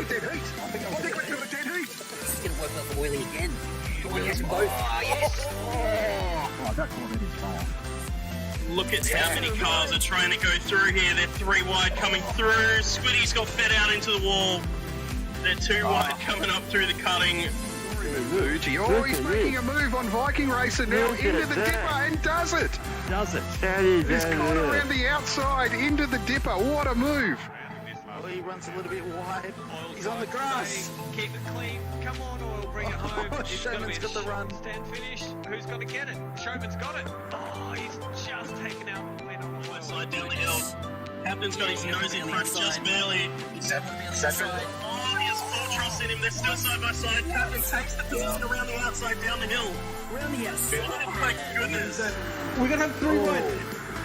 a dead heat. I think we've got a dead heat. This is going to work well for Oily again. Yes, both. Oh, yes. Oh, that's what it is, fire. Look at how many cars are trying to go through here. They're 3 wide coming through. Squiddy's got fed out into the wall. They're 2 wide coming up through the cutting. Oh, he's making a move on Viking Racer now into the dipper and does it. He's caught around the outside into the dipper. What a move. Oh, he runs a little bit wide. He's on the grass. Keep it clean. Come on, Oil, bring it home. Oh, Showman's got the run. Stand finish. Who's got to get it? Showman's got it. Oh, he's just taken out the lead on Left side down the hill. Captain's got his nose in front just barely. Oh, he has full trust in him. They're still side by side. Captain takes the position around the outside down the hill. Around the outside. Oh my goodness. We're going to have 3 wide.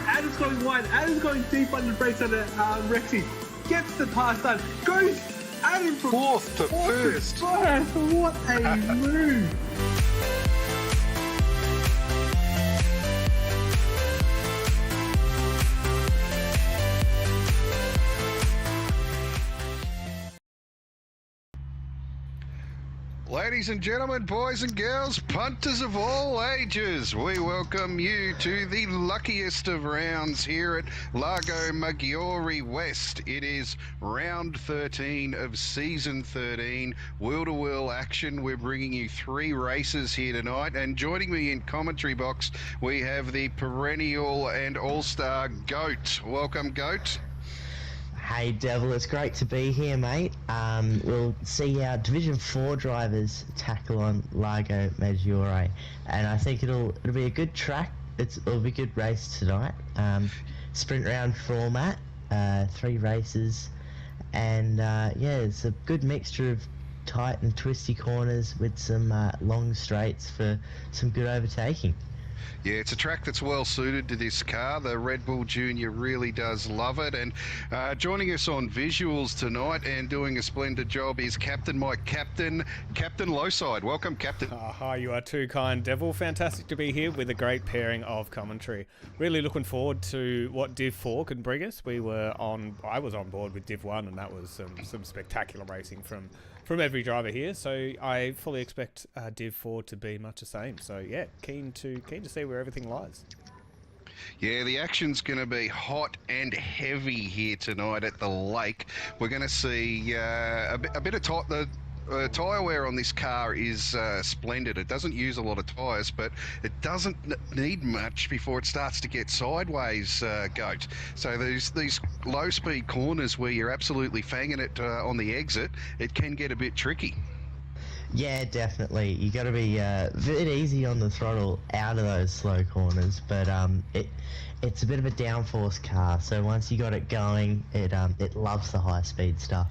Adam's going wide. Adam's going deep on the brakes on the Rexy. Gets the pass done. Goes Adam from Fourth to first. What a move. Ladies and gentlemen, boys and girls, punters of all ages, we welcome you to the luckiest of rounds here at Lago Maggiore West. It is round 13 of season 13, wheel-to-wheel action. We're bringing you 3 races here tonight, and joining me in commentary box, we have the perennial and all-star Goat. Welcome, Goat. Hey Devil, it's great to be here, mate. We'll see our Division 4 drivers tackle on Lago Maggiore, and I think it'll be a good track. It'll be a good race tonight. Sprint round format, 3 races, and yeah, it's a good mixture of tight and twisty corners with some long straights for some good overtaking. Yeah, it's a track that's well suited to this car. The Red Bull Junior really does love it. And joining us on visuals tonight and doing a splendid job is Captain Mike, Captain Lowside. Welcome, Captain. Hi, you are too kind, Devil. Fantastic to be here with a great pairing of commentary. Really looking forward to what Div 4 can bring us. I was on board with Div 1, and that was some spectacular racing from every driver here. So I fully expect Div 4 to be much the same. So yeah, keen to see where everything lies. Yeah, the action's going to be hot and heavy here tonight at the lake. We're going to see a bit of tyre wear on this car is splendid. It doesn't use a lot of tyres, but it doesn't need much before it starts to get sideways, Goat. So these low-speed corners where you're absolutely fanging it on the exit, it can get a bit tricky. Yeah, definitely. You got to be a bit easy on the throttle out of those slow corners, but it's a bit of a downforce car. So once you got it going, it loves the high-speed stuff.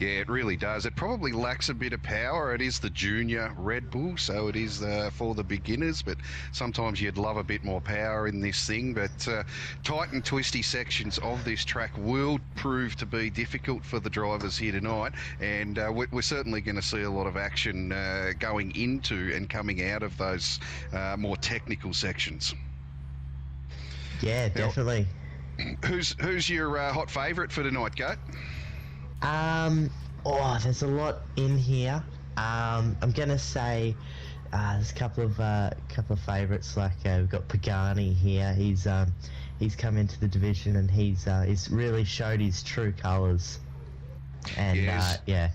Yeah, it really does. It probably lacks a bit of power. It is the junior Red Bull, so it is for the beginners, but sometimes you'd love a bit more power in this thing. But tight and twisty sections of this track will prove to be difficult for the drivers here tonight, and we're certainly going to see a lot of action going into and coming out of those more technical sections. Yeah, definitely. Who's your hot favourite for tonight, Goat? There's a lot in here. I'm gonna say there's a couple of favourites. Like we've got Pagani here. He's come into the division and he's really showed his true colours. And yes. Yeah.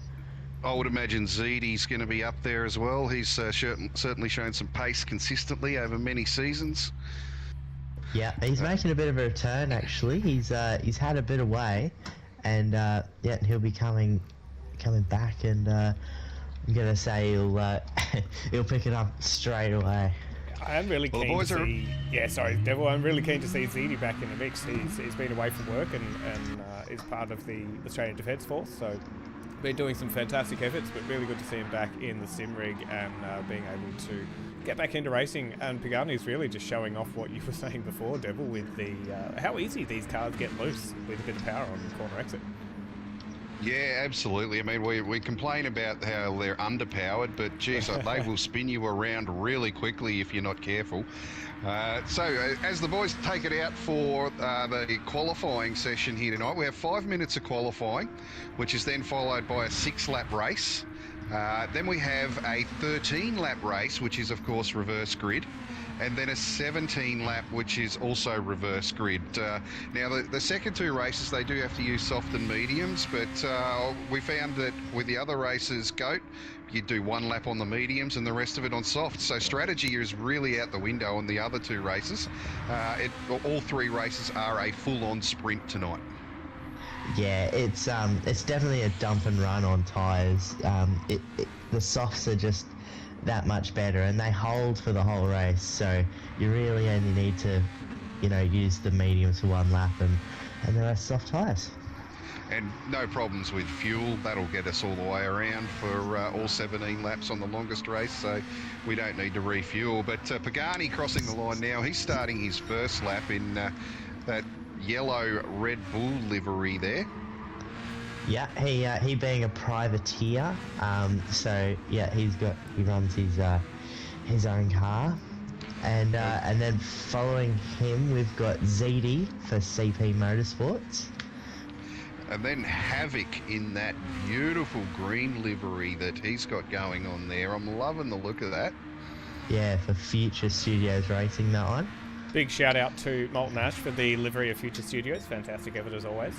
I would imagine Zidi's going to be up there as well. He's certainly shown some pace consistently over many seasons. Yeah, he's making a bit of a return actually. He's had a bit away. And he'll be coming back, and I'm gonna say he'll pick it up straight away. I am really keen to see. Yeah, sorry, Devil. I'm really keen to see Zidi back in the mix. He's been away from work and is part of the Australian Defence Force. So been doing some fantastic efforts, but really good to see him back in the sim rig and being able to get back into racing. And Pagani is really just showing off what you were saying before, Devil, with the how easy these cars get loose with a bit of power on the corner exit. Yeah, absolutely. I mean, we complain about how they're underpowered, but geez, they will spin you around really quickly if you're not careful. As the boys take it out for the qualifying session here tonight, we have 5 minutes of qualifying, which is then followed by a 6-lap race. Then we have a 13-lap race, which is, of course, reverse grid. And then a 17-lap, which is also reverse grid. Now, the second 2 races, they do have to use soft and mediums, but we found that with the other races, GOAT, you do 1 lap on the mediums and the rest of it on soft. So strategy is really out the window on the other 2 races. All 3 races are a full-on sprint tonight. Yeah, it's definitely a dump and run on tyres. The softs are just that much better, and they hold for the whole race, so you really only need to use the mediums for 1 lap and the rest soft tyres. And no problems with fuel. That'll get us all the way around for all 17 laps on the longest race, so we don't need to refuel. But Pagani crossing the line now. He's starting his first lap in that yellow Red Bull livery there. Yeah, he being a privateer, so yeah, he runs his own car, and then following him we've got ZD for CP Motorsports, and then Havoc in that beautiful green livery that he's got going on there. I'm loving the look of that. Yeah, for Future Studios Racing, that one. Big shout out to Molten Ash for the livery of Future Studios. Fantastic effort as always.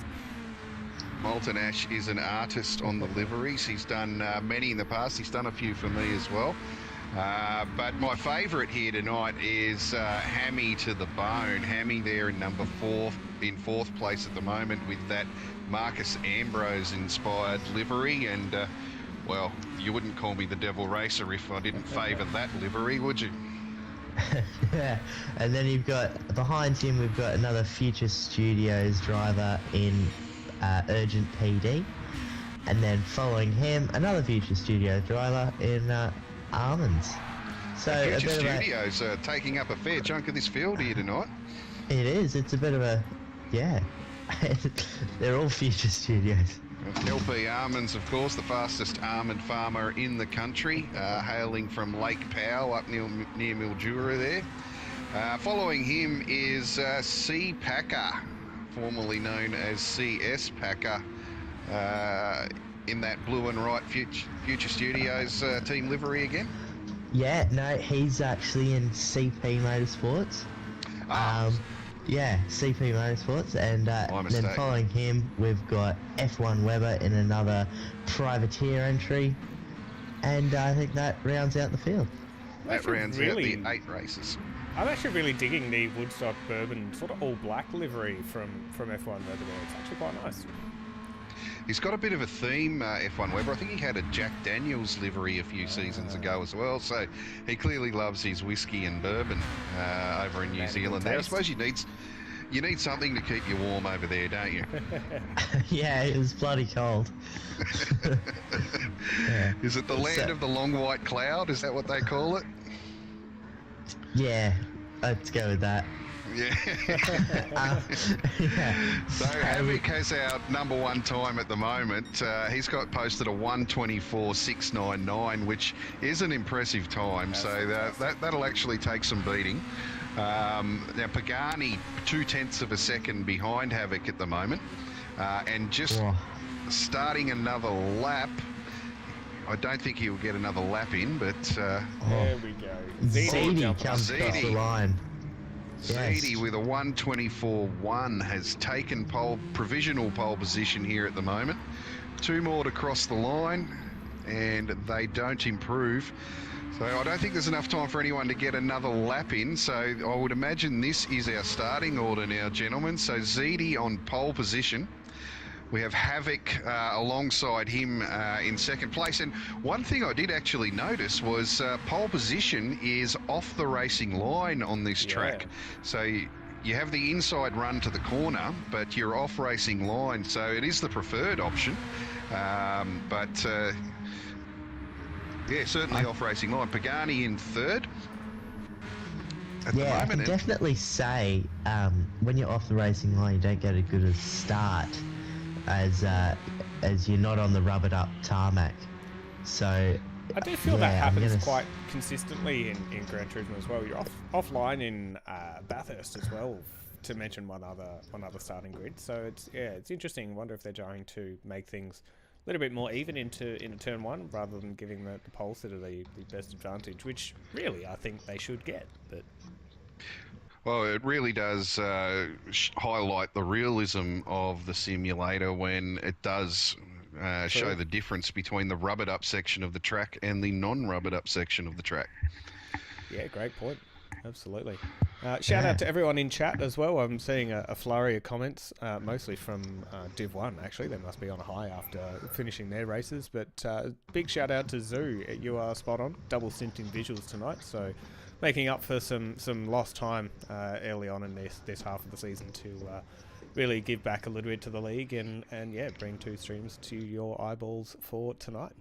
Molten Ash is an artist on the liveries. He's done many in the past. He's done a few for me as well. But my favourite here tonight is Hammy to the Bone. Hammy there in number 4, in 4th place at the moment with that Marcus Ambrose inspired livery. And, well, you wouldn't call me the Devil Racer if I didn't favour that livery, would you? Yeah, and then behind him we've got another Future Studios driver in Urgent PD, and then following him another Future Studios driver in Almonds. So Future Studios are taking up a fair chunk of this field here tonight. It is. It's a bit of a they're all Future Studios. LP Almonds, of course, the fastest almond farmer in the country, hailing from Lake Powell up near Mildura there. Following him is C Packer, formerly known as CS Packer, in that blue and white Future Studios team livery again. Yeah, no, he's actually in CP Motorsports. Yeah, CP Motorsports, and then following him we've got F1 Weber in another privateer entry, and I think that rounds out the field. That rounds out the 8 races. I'm actually really digging the Woodstock Bourbon sort of all black livery from F1 Weber there. It's actually quite nice. He's got a bit of a theme, F1 Weber. I think he had a Jack Daniels livery a few seasons ago as well, so he clearly loves his whiskey and bourbon over in New Zealand there. I suppose you need something to keep you warm over there, don't you? Yeah, it was bloody cold. Yeah. Is it the land of the long white cloud? Is that what they call it? Yeah, let's go with that. Yeah. So Havoc has our number 1 time at the moment. He's got posted a 1:24.699, which is an impressive time. So that'll actually take some beating. Now Pagani 0.2 of a second behind Havoc at the moment, and just starting another lap. I don't think he'll get another lap in, but there we go. ZD comes across the line. ZD with a 1:24.1 has taken provisional pole position here at the moment. 2 more to cross the line, and they don't improve. So I don't think there's enough time for anyone to get another lap in. So I would imagine this is our starting order now, gentlemen. So ZD on pole position. We have Havoc alongside him in 2nd place. And one thing I did actually notice was pole position is off the racing line on this track. So you have the inside run to the corner, but you're off racing line. So it is the preferred option. Yeah, certainly off racing line. Pagani in 3rd. At the moment, I can definitely say when you're off the racing line, you don't get as good a start as as you're not on the rubbered up tarmac. So I do feel yeah, that I'm happens gonna quite consistently in Gran Turismo as well. You're offline in Bathurst as well, to mention one other starting grid. So it's interesting. I wonder if they're trying to make things a little bit more even into turn one, rather than giving the pole sitter the best advantage, which really I think they should get. But Well, it really does highlight the realism of the simulator when it does show the difference between the rubbered up section of the track and the non-rubbered up section of the track. yeah, great point. Absolutely. Shout out to everyone in chat as well. I'm seeing a flurry of comments, mostly from Div 1, actually. They must be on a high after finishing their races. But big shout out to Zoo. You are spot on. Double stinting visuals tonight. So making up for some lost time early on in this half of the season to really give back a little bit to the league and yeah, bring 2 streams to your eyeballs for tonight.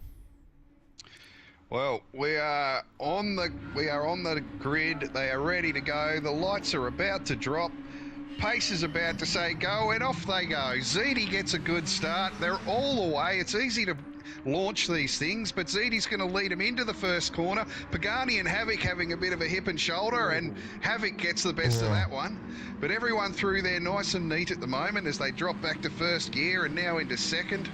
Well, we are on the grid. They are ready to go. The lights are about to drop. Pace is about to say go, and off they go. ZD gets a good start. They're all away. It's easy to launch these things, but ZD's going to lead him into the first corner. Pagani and Havoc having a bit of a hip and shoulder, and Havoc gets the best of that one. But everyone through there nice and neat at the moment as they drop back to first gear and now into second.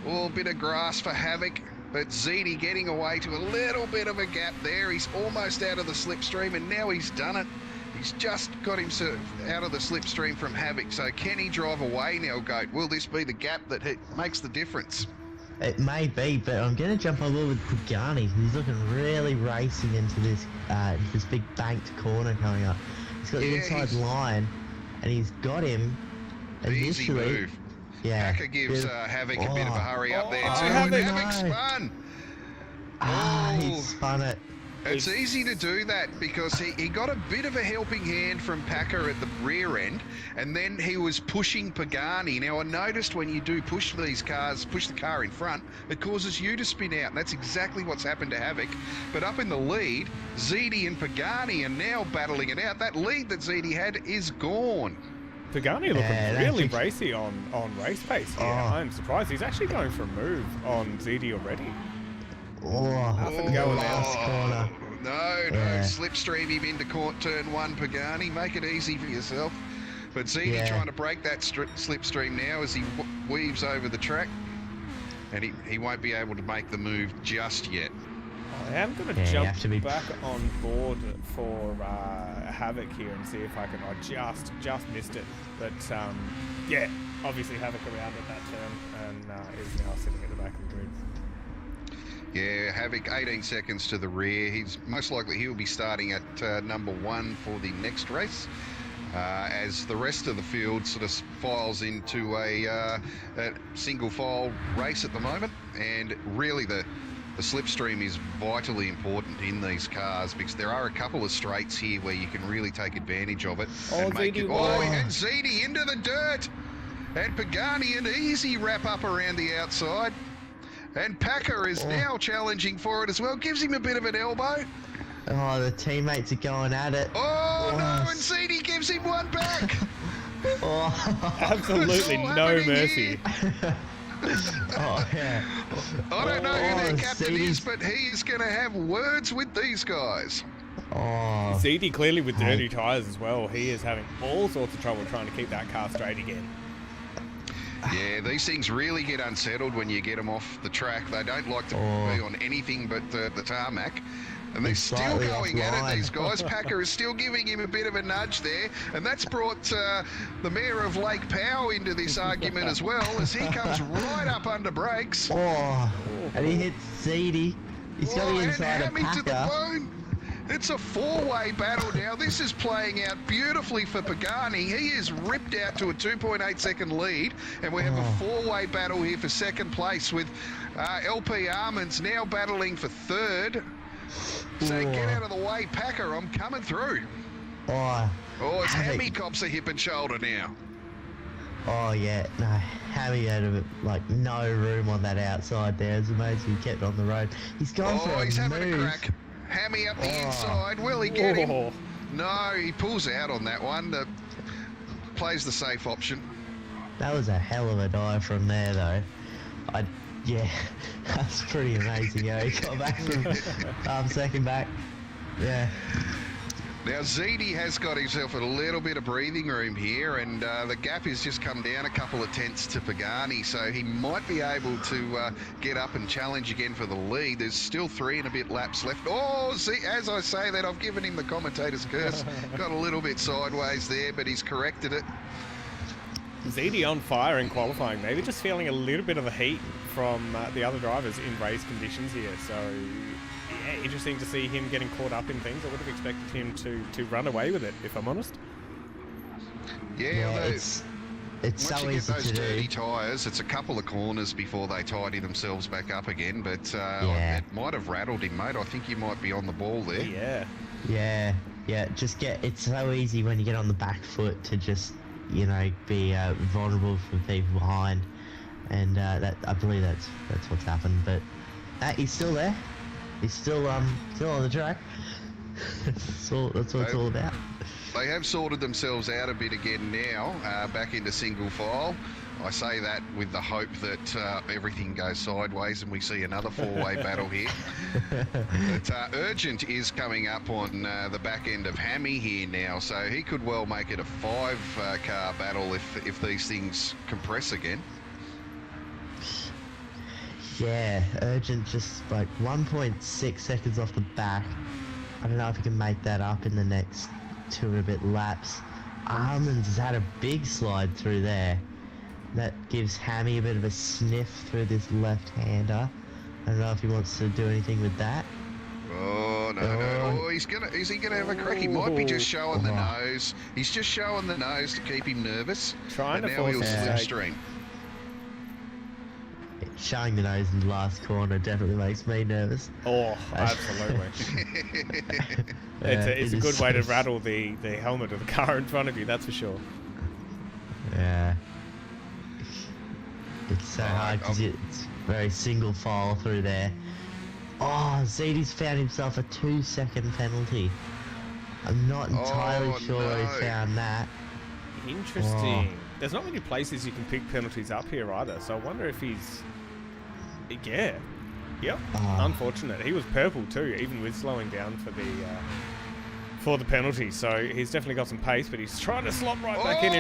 Oh, bit of grass for Havoc. But ZD getting away to a little bit of a gap there. He's almost out of the slipstream, and now he's done it. He's just got himself out of the slipstream from Havoc. So can he drive away now, Goat? Will this be the gap that makes the difference? it may be, but I'm going to jump on board with Pagani. He's looking really racing into this big banked corner coming up. He's got the inside line, and he's got him Easy initially. move. Yeah. Packer gives Havoc a bit of a hurry up there too. Havoc. And Havoc spun. He spun it. It's easy to do that because he got a bit of a helping hand from Packer at the rear end, and then he was pushing Pagani. Now, I noticed when you do push these cars, push the car in front, it causes you to spin out, and that's exactly what's happened to Havoc. But up in the lead, ZD and Pagani are now battling it out. That lead that ZD had is gone. Pagani looking really racy on race pace here. I'm surprised. He's actually going for a move on ZD already. Nothing going last corner. No, slipstream him into turn one, Pagani. Make it easy for yourself. But ZD trying to break that slipstream now as he weaves over the track. And he won't be able to make the move just yet. I am going to jump back on board for Havoc here and see if I can. I just missed it. But yeah, obviously Havoc around at that turn and is now sitting at the back of the grid. Yeah, Havoc 18 seconds to the rear. He's most likely he'll be starting at number one for the next race. As the rest of the field sort of files into a single file race at the moment, and really the slipstream is vitally important in these cars because there are a couple of straights here where you can really take advantage of it and make it. And ZD into the dirt, and Pagani an easy wrap up around the outside, and Packer is now challenging for it as well. Gives him a bit of an elbow. Oh, the teammates are going at it. Oh no, and ZD gives him one back. Absolutely no mercy. Yeah. I don't know who their captain is, but he is going to have words with these guys. ZD clearly with dirty tyres as well. He is having all sorts of trouble trying to keep that car straight again. Yeah, these things really get unsettled when you get them off the track. They don't like to be on anything but the tarmac. And they're still going at it, these guys. Packer is still giving him a bit of a nudge there. And that's brought the mayor of Lake Powell into this argument as well, as he comes right up under brakes. And he hits ZD. He's got the inside of Packer. To the bone. It's a four-way battle now. This is playing out beautifully for Pagani. He is ripped out to a 2.8 second lead, and we have a four-way battle here for second place with LP Armands now battling for third. So get out of the way, Packer. I'm coming through. It's Hammy cops a hip and shoulder now. Oh yeah, no, Hammy had no room on that outside there. It's amazing he kept on the road. He's gone for a he's move. having a crack. Hammy up the inside. Will he get him? No, he pulls out on that one. Plays the safe option. That was a hell of a dive from there, though. Yeah, that's pretty amazing. Yeah, he got back from second back. Yeah. Now, Ziti has got himself a little bit of breathing room here, and the gap has just come down a couple of tenths to Pagani, so he might be able to get up and challenge again for the lead. There's still 3 and a bit laps left. Oh, as I say that, I've given him the commentator's curse. Got a little bit sideways there, but he's corrected it. Ziti on fire in qualifying, maybe just feeling a little bit of the heat from the other drivers in race conditions here, so yeah, interesting to see him getting caught up in things. I would have expected him to run away with it, if I'm honest. Yeah, it's so once you get easy those to dirty do. tyres, it's a couple of corners before they tidy themselves back up again, but Yeah. it might have rattled him, mate. I think you might be on the ball there. Yeah. It's so easy when you get on the back foot to just, be vulnerable for people behind, and I believe that's what's happened. But he's still there. He's still on the track. that's what it's all about. They have sorted themselves out a bit again now, back into single file. I say that with the hope that everything goes sideways and we see another 4-way battle here. But Urgent is coming up on the back end of Hammy here now, so he could well make it a 5-car battle if these things compress again. Yeah, Urgent just like 1.6 seconds off the back. I don't know if he can make that up in the next 2 and a bit laps. Armands has had a big slide through there. That gives Hammy a bit of a sniff through this left-hander. I don't know if he wants to do anything with that. Oh, no. Oh, is he gonna have a crack? He might be just showing the nose. He's just showing the nose to keep him nervous. Trying to now force he'll a mistake. slipstream. Showing the nose in the last corner definitely makes me nervous. Oh, absolutely. It's a good way to rattle the helmet of the car in front of you, that's for sure. Yeah. It's so hard because it's very single file through there. Oh, Ziti's found himself a 2-second penalty. I'm not entirely sure where he found that. Interesting. There's not many places you can pick penalties up here either, so I wonder if he's... Yeah. Yep. Unfortunate. He was purple too, even with slowing down for the penalty. So he's definitely got some pace, but he's trying to slot right back in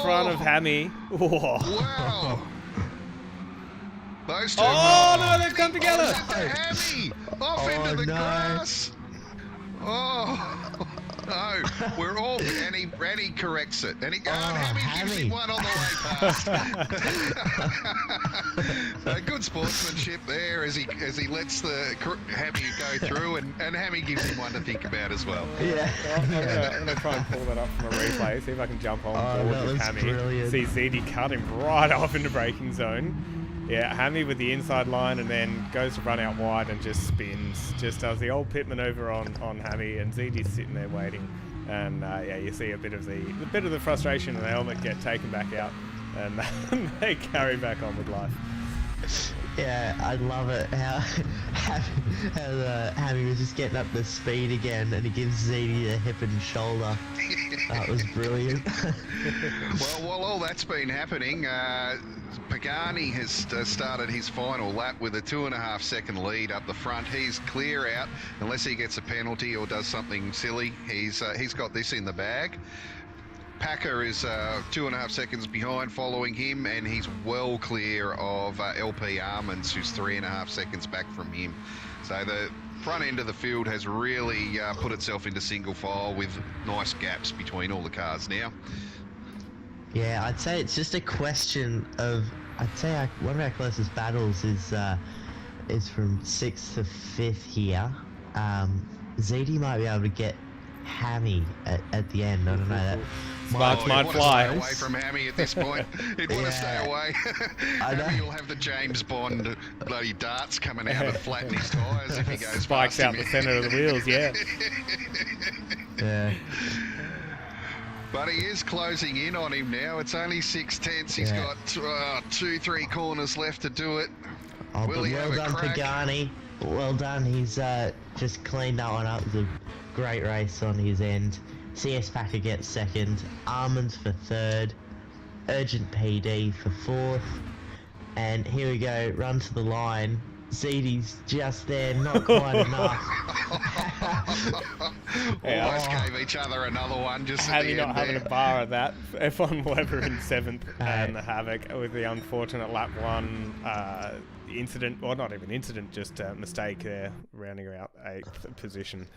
front of Hammy. Whoa. Wow. Those two. Oh no, they've come together. Hammy off into the grass. Oh no, we're all and he corrects it, and Hammy gives him one on the way past. Good sportsmanship there as he lets the Hammy go through, and Hammy gives him one to think about as well. Yeah. I'm gonna try and pull that up from a replay, see if I can jump on board with Hammy. Brilliant. See Ziti cut him right off into braking zone. Yeah, Hammy with the inside line and then goes to run out wide and just spins. Just does the old pit maneuver on Hammy, and Ziti's sitting there waiting. And yeah, you see a bit of the frustration in the helmet get taken back out, and they carry back on with life. Yeah, I love it how Hammy was just getting up the speed again, and he gives Ziti the hip and shoulder. That was brilliant. Well, while all that's been happening, Pagani has started his final lap with a 2.5 second lead up the front. He's clear out unless he gets a penalty or does something silly. He's got this in the bag. Packer is 2.5 seconds behind following him, and he's well clear of LP Armands, who's 3.5 seconds back from him. So the front end of the field has really put itself into single file with nice gaps between all the cars now. Yeah, I'd say it's just a question of, one of our closest battles is from 6th to 5th here. Ziti might be able to get Hammy at the end. I don't know, that Sparks might fly. Stay away from Hammy at this point. He'd want to stay away. Hammy will have the James Bond bloody darts coming out and flatten his tyres if he goes Spikes past out him. the centre of the wheels, yeah. Yeah. But he is closing in on him now. It's only 6/10. He's got 2-3 corners left to do it. Oh, Will but he well have a done, crack? Pagani. Well done. He's just cleaned that one up. It was a great race on his end. CS Packer gets second. Armands for third. Urgent PD for fourth. And here we go, run to the line. ZD's just there, not quite enough. Almost gave each other another one just at Hammy the not end having there. a bar of that. F1 Weber in 7th, and the Havoc with the unfortunate lap 1 incident, or not even incident, just a mistake there, rounding out 8th position.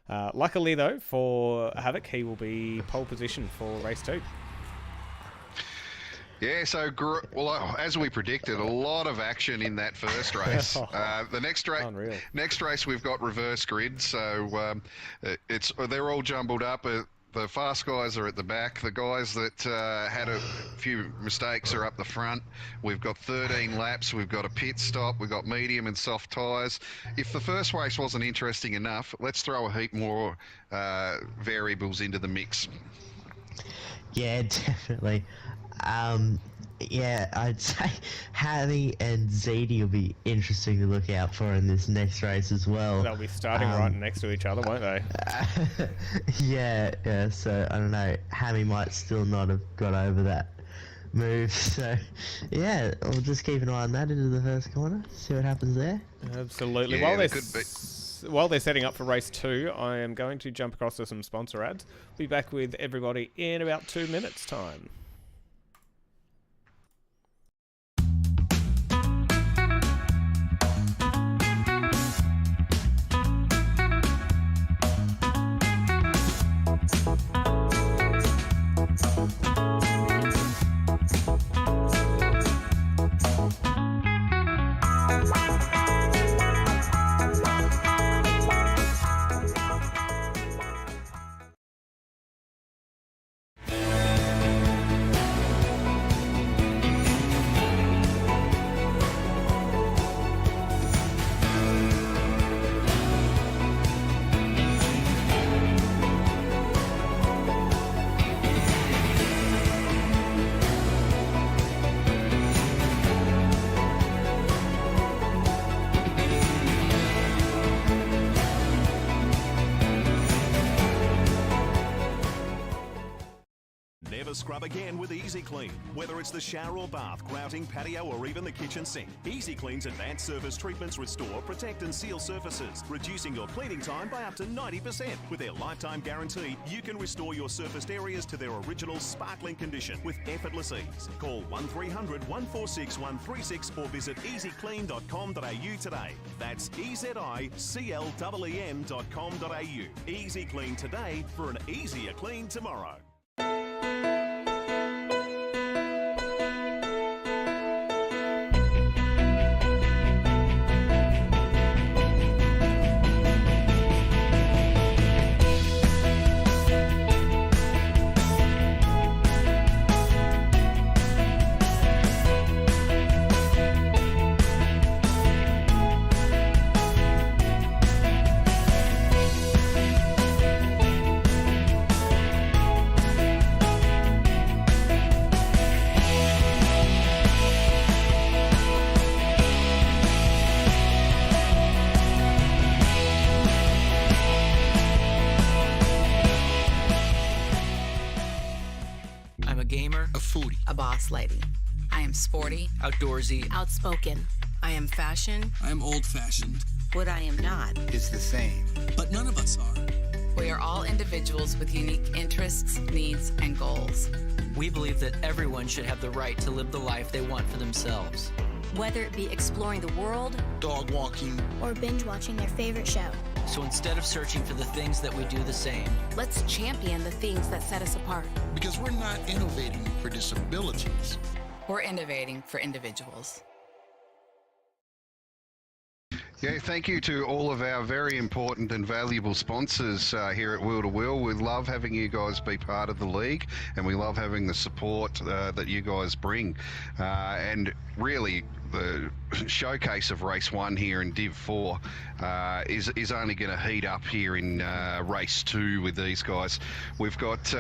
Luckily though, for Havoc, he will be pole position for race 2. Yeah, so well, as we predicted, a lot of action in that first race. The Unreal. next race we've got reverse grid, so they're all jumbled up. The fast guys are at the back. The guys that had a few mistakes are up the front. We've got 13 laps. We've got a pit stop. We've got medium and soft tyres. If the first race wasn't interesting enough, let's throw a heap more variables into the mix. Yeah, definitely. Yeah, I'd say Hammy and ZD will be interesting to look out for in this next race as well. They'll be starting right next to each other, won't they? Yeah, so I don't know, Hammy might still not have got over that move, so yeah, we'll just keep an eye on that into the first corner, see what happens there. Absolutely. Yeah, While they're setting up for race 2, I am going to jump across to some sponsor ads. Be back with everybody in about 2 minutes' time. Never scrub again with Easy Clean. Whether it's the shower or bath, grouting, patio, or even the kitchen sink, Easy Clean's advanced surface treatments restore, protect, and seal surfaces, reducing your cleaning time by up to 90%. With their lifetime guarantee, you can restore your surfaced areas to their original sparkling condition with effortless ease. Call 1300 146 136 or visit easyclean.com.au today. That's EZICLEEN.com.au. Easy Clean today for an easier clean tomorrow. I'm a gamer, a foodie, A boss lady. I am sporty, outdoorsy. outspoken. I am fashion. I am old-fashioned. What I am not. It's the same, but none of us are. We are all individuals with unique interests, needs, and goals. We believe that everyone should have the right to live the life they want for themselves. Whether it be exploring the world, Dog walking, or binge watching their favorite show. So instead of searching for the things that we do the same, Let's champion the things that set us apart. Because we're not innovating for disabilities. We're innovating for individuals. Yeah, thank you to all of our very important and valuable sponsors here at Wheel to Wheel. We love having you guys be part of the league, and we love having the support that you guys bring. And really, the showcase of race 1 here in Div 4 is only going to heat up here in race 2 with these guys. We've got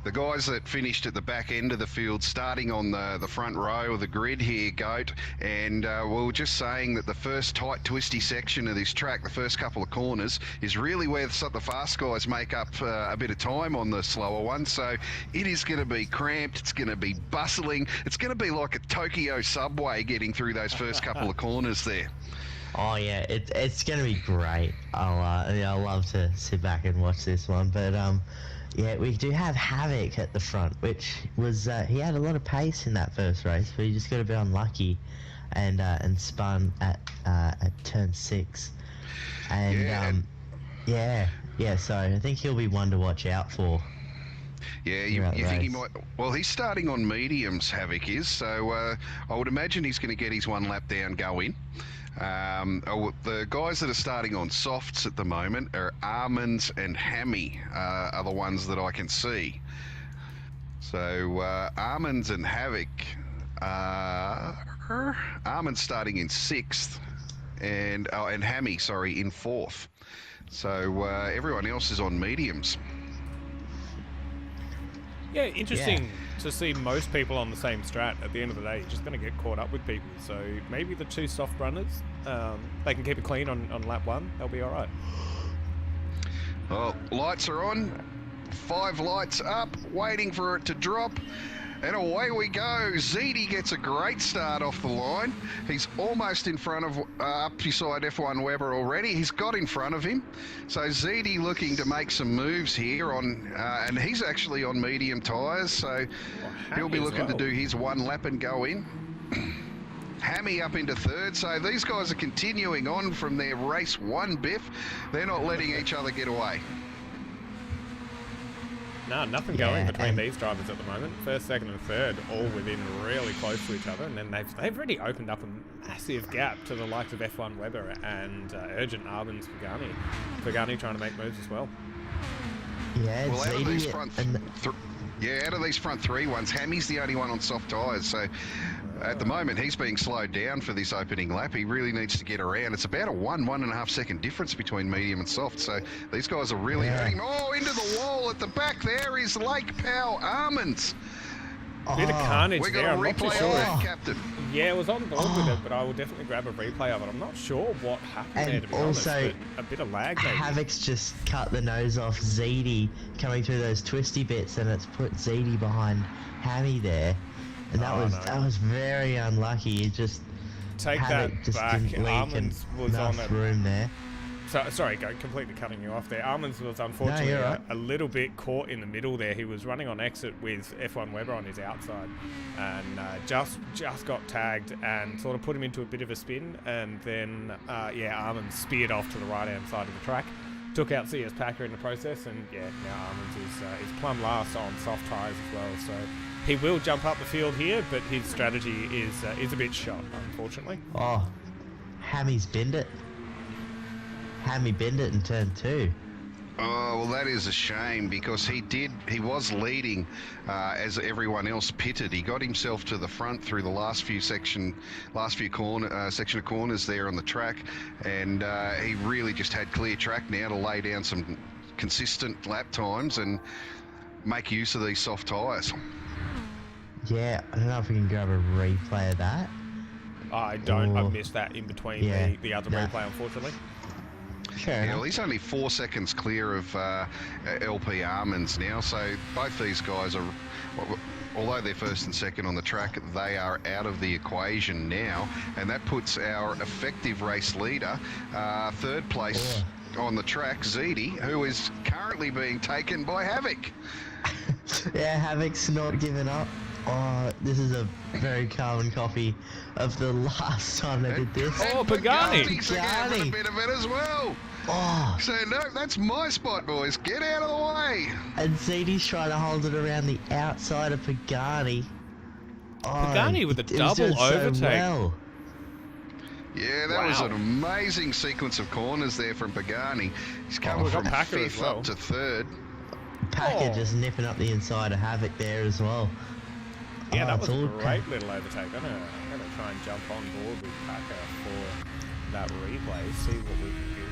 the guys that finished at the back end of the field starting on the front row of the grid here, Goat, and we were just saying that the first tight twisty section of this track, the first couple of corners, is really where the fast guys make up a bit of time on the slower ones. So it is going to be cramped, it's going to be bustling, it's going to be like a Tokyo subway getting through those first couple of corners there. Oh yeah, it's going to be great. I'll love to sit back and watch this one, but yeah, we do have Havoc at the front, which was he had a lot of pace in that first race, but he just got a bit unlucky, and spun at turn 6, and yeah. So I think he'll be one to watch out for. Yeah, you think he might? Well, he's starting on mediums, Havoc is, so I would imagine he's going to get his 1 lap down, go in. The guys that are starting on softs at the moment are Almonds and Hammy are the ones that I can see. So Almonds and Havoc, Almonds starting in 6th, and Hammy, sorry, in 4th. So everyone else is on mediums. Yeah, interesting to see most people on the same strat. At the end of the day, you're just going to get caught up with people. So maybe the 2 soft runners, they can keep it clean on lap 1. They'll be all right. Well, lights are on. 5 lights up, waiting for it to drop. And away we go. Zeedy gets a great start off the line. He's almost in front of, up beside F1 Weber already. He's got in front of him. So Zeedy looking to make some moves here on, and he's actually on medium tyres. So he'll be looking to do his 1 lap and go in. Hammy up into 3rd. So these guys are continuing on from their race 1 biff. They're not letting each other get away. No, nothing going between these drivers at the moment. 1st, 2nd and 3rd, all within really close to each other. And then they've really opened up a massive gap to the likes of F1 Weber and Urgent Arbans Pagani. Pagani trying to make moves as well. Yeah, well, out of these front out of these front 3 ones, Hammy's the only one on soft tyres. So at the moment, he's being slowed down for this opening lap. He really needs to get around. It's about a 1.5 second difference between medium and soft. So these guys are really hurting him. Oh, into the wall at the back there is Lake Powell Almonds. Bit of carnage we got there. a I'm not too replay sure. of that, Captain. Yeah, I was on board with it, but I will definitely grab a replay of it. I'm not sure what happened there, to be honest, but a bit of lag maybe. Havoc's just cut the nose off Zeedy coming through those twisty bits, and it's put Zeedy behind Hammy there. And that was very unlucky. It just take Havoc that just back. didn't leak Almonds was enough on room there. So, sorry, completely cutting you off there. Almonds was unfortunately a little bit caught in the middle there. He was running on exit with F1 Weber on his outside, and just got tagged and sort of put him into a bit of a spin. And then, Almonds speared off to the right-hand side of the track, took out CS Packer in the process, and now Almonds is plumb last on soft tyres as well. So he will jump up the field here, but his strategy is a bit shot, unfortunately. Oh, Hammy's binned it. Hammy binned it in turn 2. Oh, well, that is a shame because he was leading as everyone else pitted. He got himself to the front through the section of corners there on the track, and he really just had clear track now to lay down some consistent lap times and make use of these soft tyres. Yeah, I don't know if we can grab a replay of that. I don't. I missed that in between the other replay, unfortunately. Well, he's only 4 seconds clear of LP Almonds now, so both these guys are, although they're 1st and 2nd on the track, they are out of the equation now, and that puts our effective race leader 3rd place on the track, Zeedy, who is currently being taken by Havoc. Yeah, Havoc's not giving up. Oh, this is a very carbon copy of the last time they did this. Oh, Pagani! Pagani's a bit of it as well. Oh. So, no, that's my spot, boys. Get out of the way. And Zeedy's trying to hold it around the outside of Pagani. Oh, Pagani with a double overtake. So well. Yeah, that was an amazing sequence of corners there from Pagani. He's come from 5th up to 3rd. Packer just nipping up the inside of Havoc there as well. Yeah, that was a all great little overtake. I'm gonna try and jump on board with Packer for that replay, see what we can do.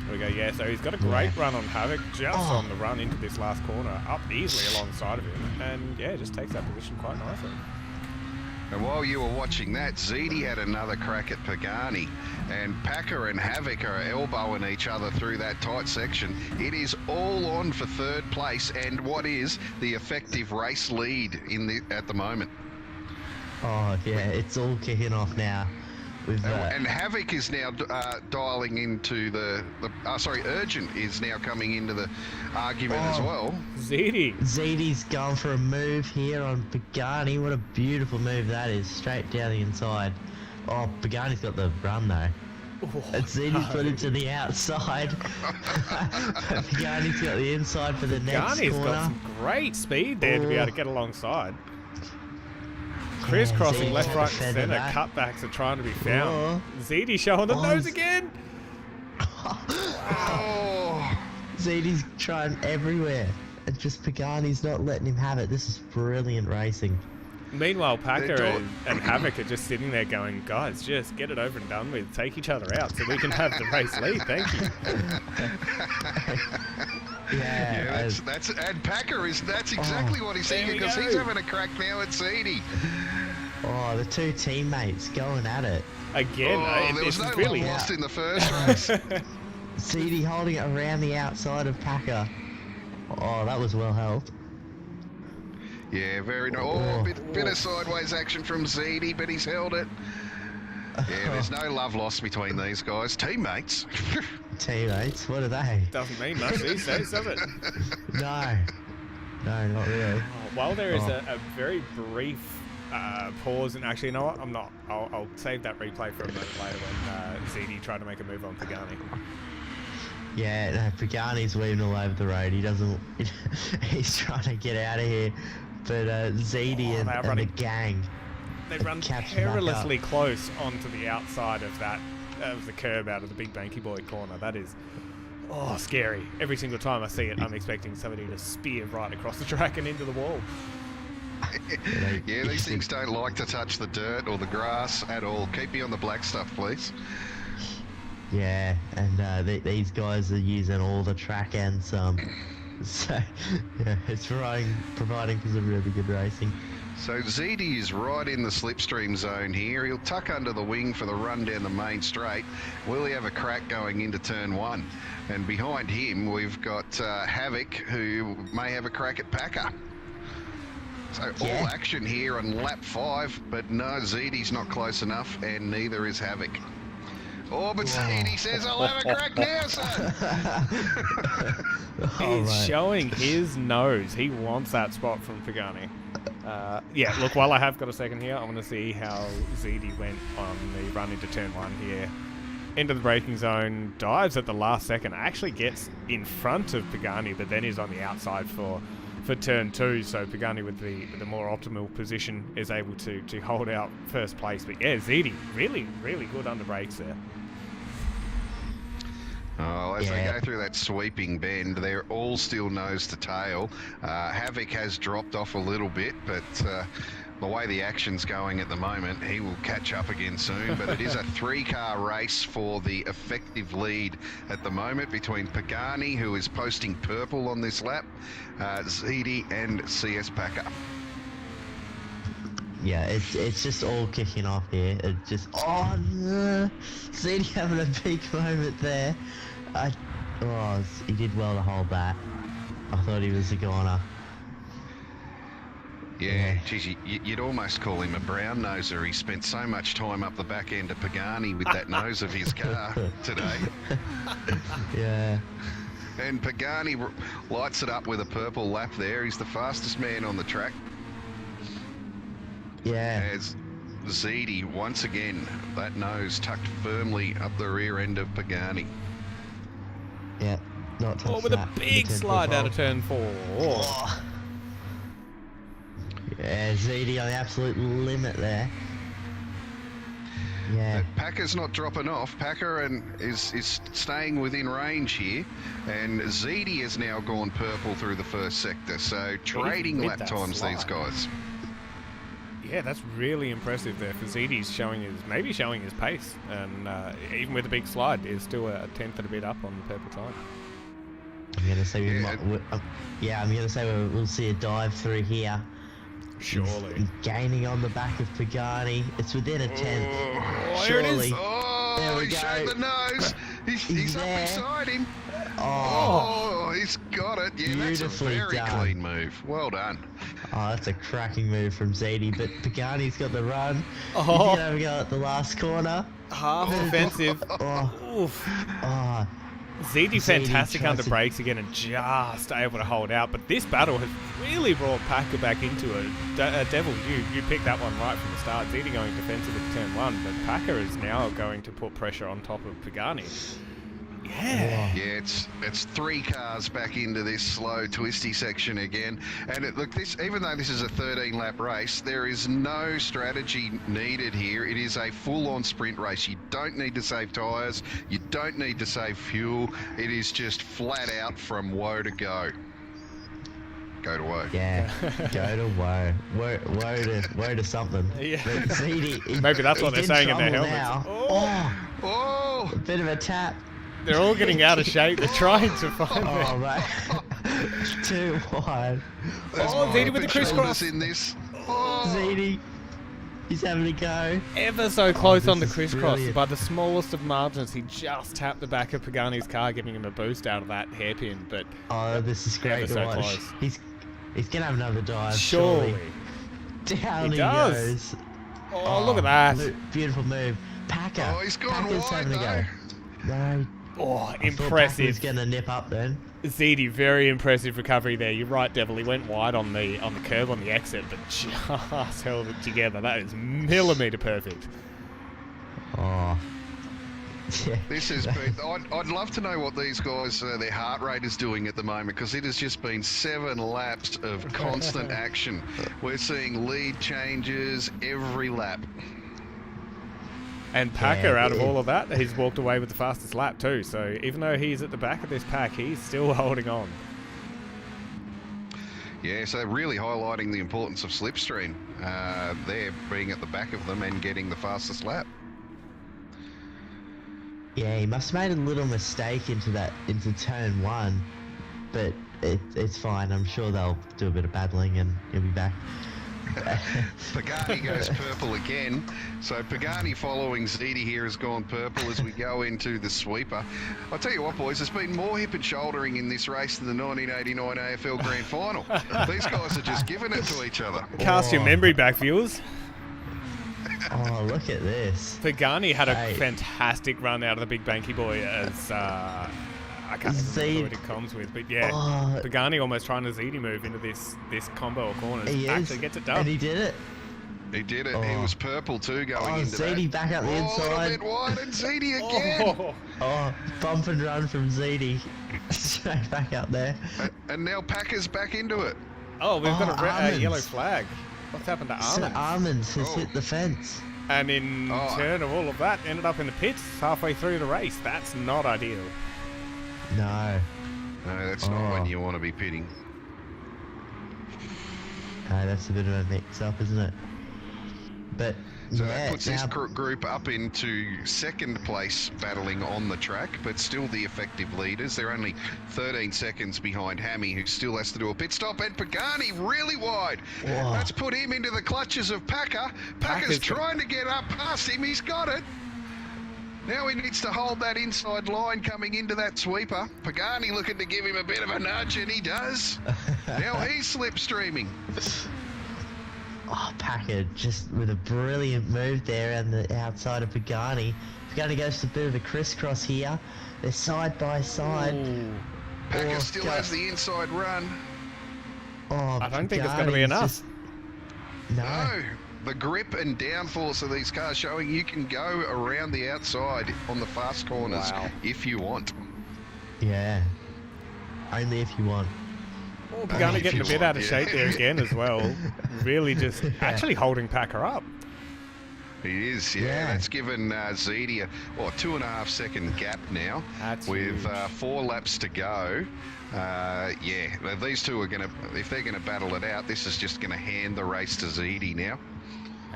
There we go, yeah, so he's got a great run on Havoc, just on the run into this last corner, up easily alongside of him, and yeah, just takes that position quite nicely. And while you were watching that, Ziti had another crack at Pagani, and Packer and Havoc are elbowing each other through that tight section. It is all on for third place and what is the effective race lead at the moment. Oh yeah, it's all kicking off now. And Havoc is now dialing into Urgent is now coming into the argument as well. Ziti's going for a move here on Pagani. What a beautiful move that is, straight down the inside. Oh, Pagani's got the run though. And Ziti's put it to the outside. Pagani's got the inside for the next corner. Pagani's got some great speed there to be able to get alongside. Crisscrossing left, right, and centre. Cutbacks are trying to be found. Ziti showing the nose again. Ziti's trying everywhere. And just Pagani's not letting him have it. This is brilliant racing. Meanwhile, Packer and Havoc are just sitting there going, guys, just get it over and done with. Take each other out so we can have the race lead. Thank you. That's and Packer that's exactly what he's saying, because he's having a crack now at Ziti. Oh, the two teammates going at it. Again, there was no love lost in the first race. Ziti holding it around the outside of Packer. Oh, that was well held. Yeah, very nice. Oh, bit of sideways action from Ziti, but he's held it. Yeah, there's no love lost between these guys. Teammates. Teammates? What are they? Doesn't mean much these days, does it? No, not really. While there is a very brief pause, and actually, you know what? I'll save that replay for a moment later when Ziti tried to make a move on Pagani. Yeah, no, Pagani's weaving all over the road. He doesn't. He's trying to get out of here, but Ziti and the gang. They run perilously close onto the outside of the curb out of the Big Banky Boy corner. That is, scary. Every single time I see it, I'm expecting somebody to spear right across the track and into the wall. Yeah, these things don't like to touch the dirt or the grass at all. Keep me on the black stuff, please. Yeah, and these guys are using all the track and some. So, yeah, it's providing for some really good racing. So Ziti is right in the slipstream zone here. He'll tuck under the wing for the run down the main straight. Will he have a crack going into turn one? And behind him, we've got Havoc, who may have a crack at Packer. So all action here on lap 5, but no, Ziti's not close enough, and neither is Havoc. Oh, but Ziti says, I'll have a crack now, son. He's showing his nose. He wants that spot from Pagani. Yeah, look, while I have got a second here, I want to see how Ziti went on the run into turn 1 here. Into the braking zone, dives at the last second, actually gets in front of Pagani, but then is on the outside for turn 2, so Pagani with the more optimal position is able to hold out first place. But yeah, Ziti, really, really good under brakes there. Oh, as they go through that sweeping bend, they're all still nose to tail. Havoc has dropped off a little bit, but the way the action's going at the moment, he will catch up again soon. But it is a 3-car race for the effective lead at the moment between Pagani, who is posting purple on this lap, Ziti and CS Packer. Yeah, it's just all kicking off here. It just Ziti having a big moment there. He did well to hold that. I thought he was a goner. Yeah, geez, you'd almost call him a brown noser. He spent so much time up the back end of Pagani with that nose of his car today. Yeah. And Pagani lights it up with a purple lap there. He's the fastest man on the track. Yeah. As Ziti, once again, that nose tucked firmly up the rear end of Pagani. Yeah, not touching with a big slide out of turn 4. Yeah, Ziti on the absolute limit there. Yeah. But Packer's not dropping off. Packer is staying within range here, and Ziti has now gone purple through the first sector. So trading lap times, these guys. Yeah, that's really impressive there for ZD's maybe showing his pace, and even with a big slide, is still a tenth and a bit up on the purple time. I'm gonna say I'm gonna say we'll see a dive through here. Surely. He's gaining on the back of Pagani. It's within a tenth. Oh, surely. There it is. There we he go. showed the nose. He's up there. beside him. Oh, he's got it. Yeah, that's a beautifully very done. clean move. Well done. Oh, that's a cracking move from ZD, but Pagani's got the run. Oh. He's gonna have a go at the last corner. Half offensive. Oof. Oh. ZD fantastic tried under to- brakes again and just able to hold out, but this battle has really brought Packer back into it. Devil, you picked that one right from the start. ZD going defensive at turn 1, but Packer is now going to put pressure on top of Pagani. Yeah. Yeah, it's 3 cars back into this slow, twisty section again. And even though this is a 13-lap race, there is no strategy needed here. It is a full-on sprint race. You don't need to save tyres. You don't need to save fuel. It is just flat out from woe to go. Go to woe. Yeah, go to woe. Woe to something. Yeah. But ZD, Maybe that's what they're he's in saying in their trouble helmets. now. Oh! A bit of a tap. They're all getting out of shape. They're trying to find Oh, their... mate. Too wide. Oh, ZD with the crisscross. In this. ZD, he's having a go. Ever so close on the this is crisscross. brilliant. By the smallest of margins, he just tapped the back of Pagani's car, giving him a boost out of that hairpin. But Oh, this is great ever to so watch. close. He's gonna have another dive. Surely. Down he does. goes. Oh, look at that. Beautiful move. Packer. Oh, he's gone Packer's wide, having a go. No. Oh, He's impressive. gonna nip up then. ZD, very impressive recovery there. You're right, Devil. He went wide on the curb on the exit, but just held it together. That is millimetre perfect. Oh. Yeah. This has been. I'd love to know what these guys, their heart rate is doing at the moment, because it has just been 7 laps of constant action. We're seeing lead changes every lap. And Packer, out of all of that, he's walked away with the fastest lap too. So even though he's at the back of this pack, he's still holding on. Yeah, so really highlighting the importance of slipstream. There being at the back of them and getting the fastest lap. Yeah, he must have made a little mistake into turn 1, but it's fine. I'm sure they'll do a bit of battling and he'll be back. Pagani goes purple again. So Pagani following ZD here has gone purple as we go into the sweeper. I'll tell you what, boys, there's been more hip and shouldering in this race than the 1989 AFL Grand Final. These guys are just giving it to each other. Cast your memory back, viewers. Oh, look at this. Pagani had a fantastic run out of the big banky boy as... I can't remember what it comes with, but yeah, Pagani almost trying to ZD move into this combo of corners. He actually gets it done. And he did it. He did it. He was purple too going into ZD that. back up the inside. A little bit wide and ZD again. Oh, bump and run from ZD. Straight back up there. And now Packer's back into it. Oh, we've got a Almonds. yellow flag. What's happened to Almonds? So Almonds has hit the fence. And in turn of all of that, ended up in the pits halfway through the race. That's not ideal. No. No, that's not when you want to be pitting. No, that's a bit of a mix-up, isn't it? But so that puts this group up into second place battling on the track, but still the effective leaders. They're only 13 seconds behind Hammy, who still has to do a pit stop, and Pagani really wide. Whoa. That's put him into the clutches of Packer. Packer's trying to get up past him. He's got it. Now he needs to hold that inside line coming into that sweeper. Pagani looking to give him a bit of a nudge, and he does. Now he's slipstreaming. Oh, Packer just with a brilliant move there on the outside of Pagani. Pagani goes to a bit of a crisscross here. They're side by side. Packer still has the inside run. Oh, I don't think it's going to be enough. No. The grip and downforce of these cars showing you can go around the outside on the fast corners if you want. Yeah. Only if you want. Oh, Pagani getting a bit out of shape there again as well. Really just actually holding Packer up. He is, yeah. That's given ZD a 2.5 second gap now. That's with huge. 4 laps to go. These two are going to, if they're going to battle it out, this is just going to hand the race to ZD now.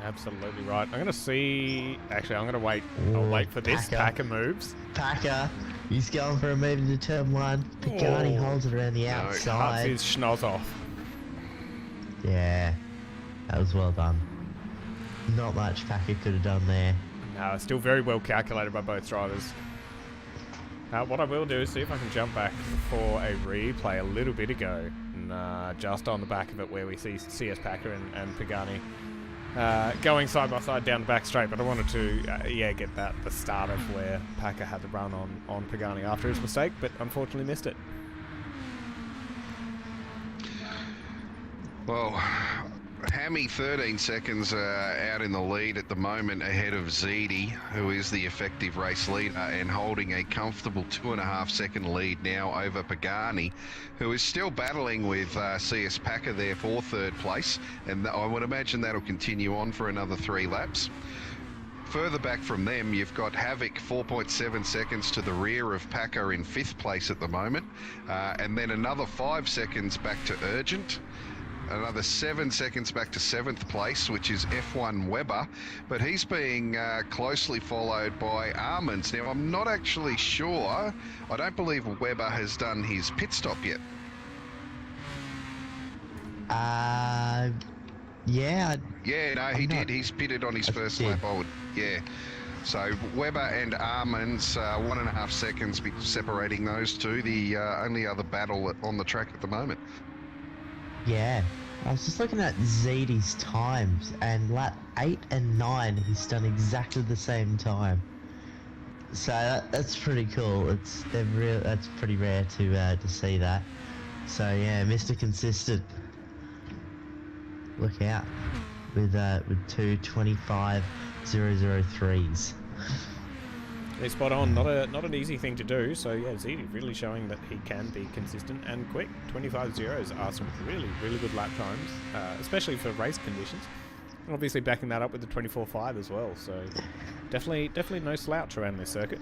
Absolutely right. I'm going to see... Actually, I'm going to wait. I'll wait for this. Packer moves. Packer. He's going for a move into turn 1. Pagani holds it around the outside. Cuts his schnoz off. Yeah. That was well done. Not much Packer could have done there. No, still very well calculated by both drivers. What I will do is see if I can jump back for a replay a little bit ago. And, just on the back of it where we see CS Packer and Pagani going side by side down the back straight. But I wanted to, get the start of where Packer had the run on Pagani after his mistake, but unfortunately missed it. Well, Hammy 13 seconds out in the lead at the moment ahead of Ziti, who is the effective race leader and holding a comfortable 2.5 second lead now over Pagani, who is still battling with CS Packer there for third place, and I would imagine that'll continue on for another 3 laps. Further back from them, you've got Havoc 4.7 seconds to the rear of Packer in 5th place at the moment, and then another 5 seconds back to Urgent. Another 7 seconds back to 7th place, which is F1 Weber, but he's being closely followed by Armands. Now, I'm not actually sure. I don't believe Weber has done his pit stop yet. Yeah. Yeah, no, he did. He's pitted on his first lap, yeah. So Weber and Armands, 1.5 seconds separating those two. The only other battle on the track at the moment. Yeah, I was just looking at Ziti's times, and lap 8 and 9, he's done exactly the same time. So that's pretty cool. That's pretty rare to see that. So yeah, Mr. Consistent. Look out with 2 25.003s. They're spot on. Not an easy thing to do. So yeah, Ziti really showing that he can be consistent and quick. 25 zeros are some really good lap times, especially for race conditions. And obviously backing that up with the 24.5 as well. So definitely no slouch around this circuit.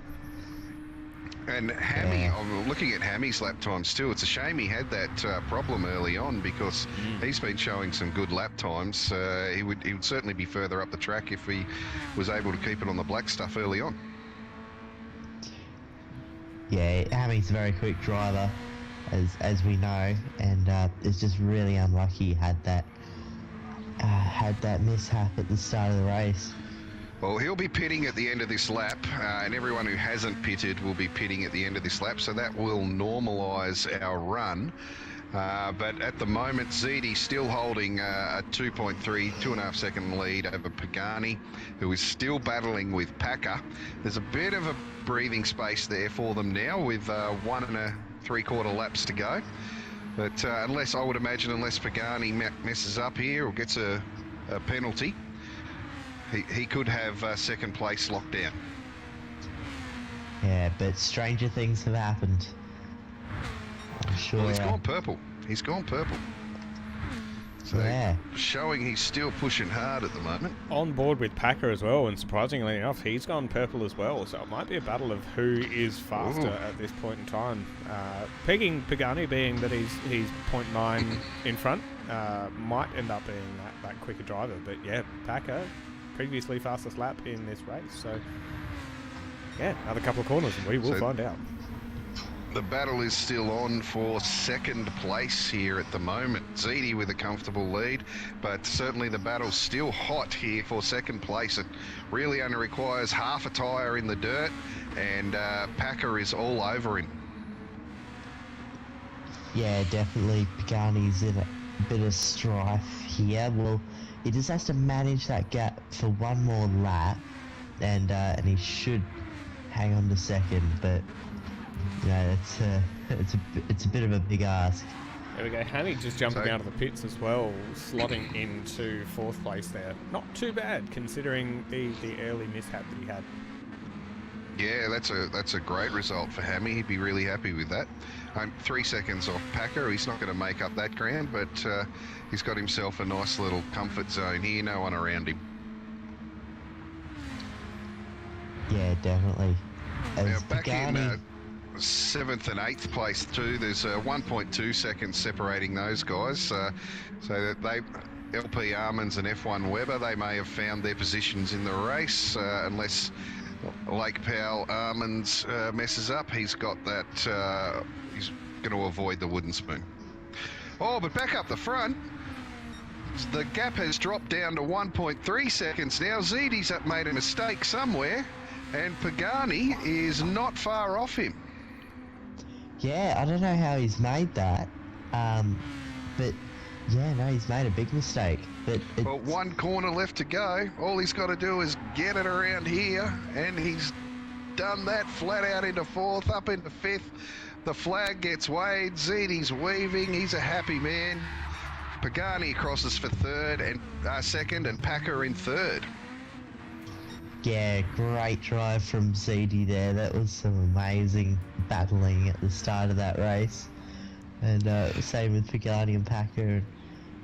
And Hammy, I'm looking at Hammy's lap times too. It's a shame he had that problem early on, because he's been showing some good lap times. He would certainly be further up the track if he was able to keep it on the black stuff early on. Yeah, Hammy's a very quick driver, as we know, and it's just really unlucky he had that mishap at the start of the race. Well, he'll be pitting at the end of this lap, and everyone who hasn't pitted will be pitting at the end of this lap, so that will normalise our run. But at the moment, Ziti still holding a 2.5 second lead over Pagani, who is still battling with Packer. There's a bit of a breathing space there for them now, with 1.75 laps to go. But unless Pagani messes up here or gets a penalty, he could have second place locked down. Yeah, but stranger things have happened. I'm sure. Well, he's gone purple. He's gone purple. So yeah, showing he's still pushing hard at the moment. On board with Packer as well, and surprisingly enough, he's gone purple as well. So it might be a battle of who is faster at this point in time. Pegging Pagani, being that he's 0.9 in front, might end up being that quicker driver. But yeah, Packer, previously fastest lap in this race. So yeah, another couple of corners and we will find out. The battle is still on for second place here at the moment. Ziti with a comfortable lead, but certainly the battle's still hot here for second place. It really only requires half a tyre in the dirt, and Packer is all over him. Yeah, definitely Pagani's in a bit of strife here. Well, he just has to manage that gap for one more lap, and he should hang on to second, but yeah, it's a bit of a big ask. There we go. Hammy just jumping out of the pits as well, slotting into 4th place there. Not too bad considering the early mishap that he had. Yeah, that's a great result for Hammy. He'd be really happy with that. 3 seconds off Packer. He's not going to make up that ground, but he's got himself a nice little comfort zone here. No one around him. Yeah, definitely. Now back in 7th and 8th place too. There's 1.2 seconds separating those guys, so that LP Armands and F1 Weber. They may have found their positions in the race, unless Lake Powell Armands messes up. He's got that. He's going to avoid the wooden spoon. Oh, but back up the front. The gap has dropped down to 1.3 seconds now. Zidi's made a mistake somewhere, and Pagani is not far off him. Yeah, I don't know how he's made that, but yeah, no, he's made a big mistake. But one corner left to go. All he's got to do is get it around here, and he's done that flat out into fourth, up into fifth. The flag gets waved. Zidi's weaving. He's a happy man. Pagani crosses for second, and Packer in third. Yeah, great drive from Zidi there. That was some amazing battling at the start of that race. And same with Pagani and Packer.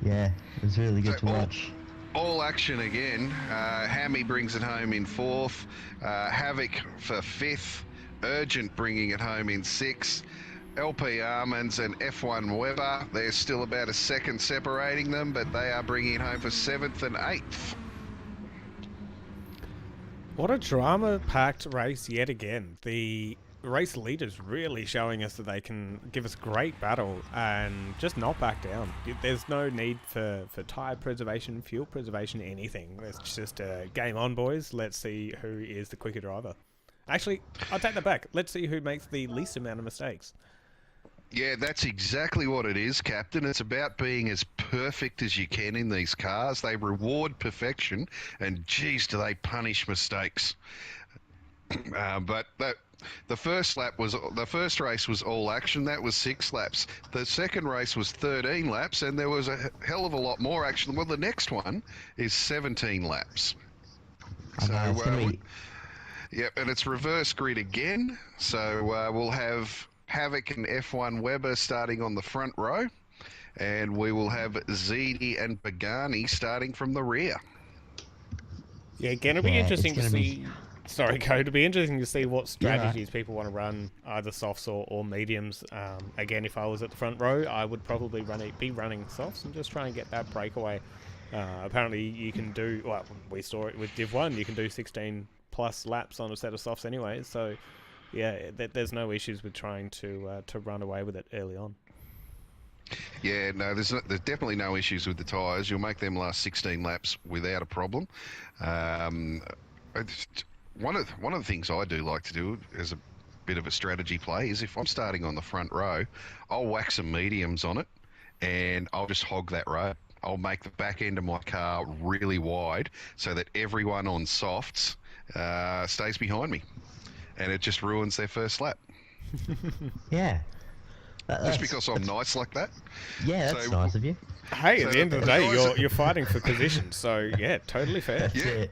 Yeah, it was really good to watch. All action again. Hammy brings it home in fourth. Havoc for fifth. Urgent bringing it home in sixth. LP Armands and F1 Weber, there's still about a second separating them, but they are bringing it home for seventh and eighth. What a drama-packed race yet again. The race leaders really showing us that they can give us great battle and just not back down. There's no need for tyre preservation, fuel preservation, anything. It's just game on, boys. Let's see who is the quicker driver. Actually, I'll take that back. Let's see who makes the least amount of mistakes. Yeah, that's exactly what it is, Captain. It's about being as perfect as you can in these cars. They reward perfection, and geez, do they punish mistakes. But the first race was all action. That was 6 laps. The second race was 13 laps, and there was a hell of a lot more action. Well, the next one is 17 laps. Yep, and it's reverse grid again. So we'll have Havoc and F1 Weber starting on the front row, and we will have Zidi and Pagani starting from the rear. Yeah, again, it'll be interesting to see. Sorry, Code. It'll be interesting to see what strategies people want to run, either softs or mediums. Again, if I was at the front row, I would probably be running softs and just try and get that breakaway. Apparently, you can do. Well, we saw it with Div 1. You can do 16 plus laps on a set of softs anyway. So, yeah, there's no issues with trying to run away with it early on. Yeah, no, there's definitely no issues with the tyres. You'll make them last 16 laps without a problem. One of the things I do like to do as a bit of a strategy play is if I'm starting on the front row, I'll whack some mediums on it, and I'll just hog that row. I'll make the back end of my car really wide so that everyone on softs stays behind me, and it just ruins their first lap. Yeah. Just because I'm nice like that. Yeah, that's nice of you. Hey, at the end of the day, you're fighting for position, so yeah, totally fair. That's it.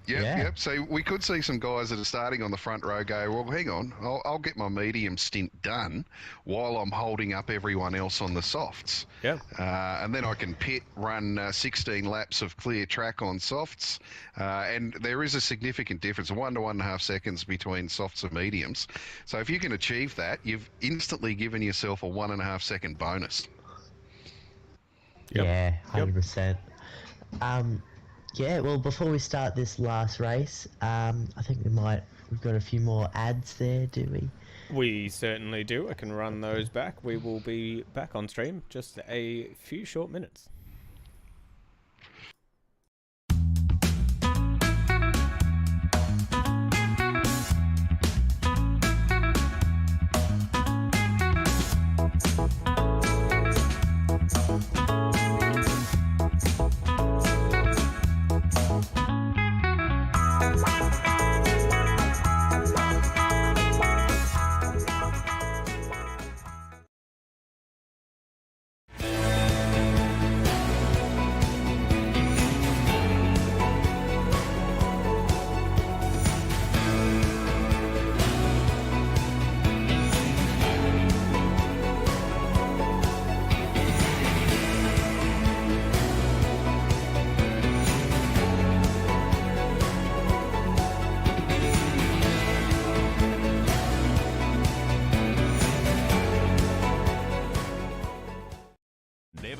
Yep. So we could see some guys that are starting on the front row go, well, hang on, I'll get my medium stint done while I'm holding up everyone else on the softs. Yeah. And then I can run 16 laps of clear track on softs. And there is a significant difference, 1 to 1.5 seconds between softs and mediums. So if you can achieve that, you've instantly given yourself a 1.5 second bonus. Yep. Yeah, 100%. Yeah, well, before we start this last race, I think we've got a few more ads there, do we? We certainly do. I can run those back. We will be back on stream just a few short minutes.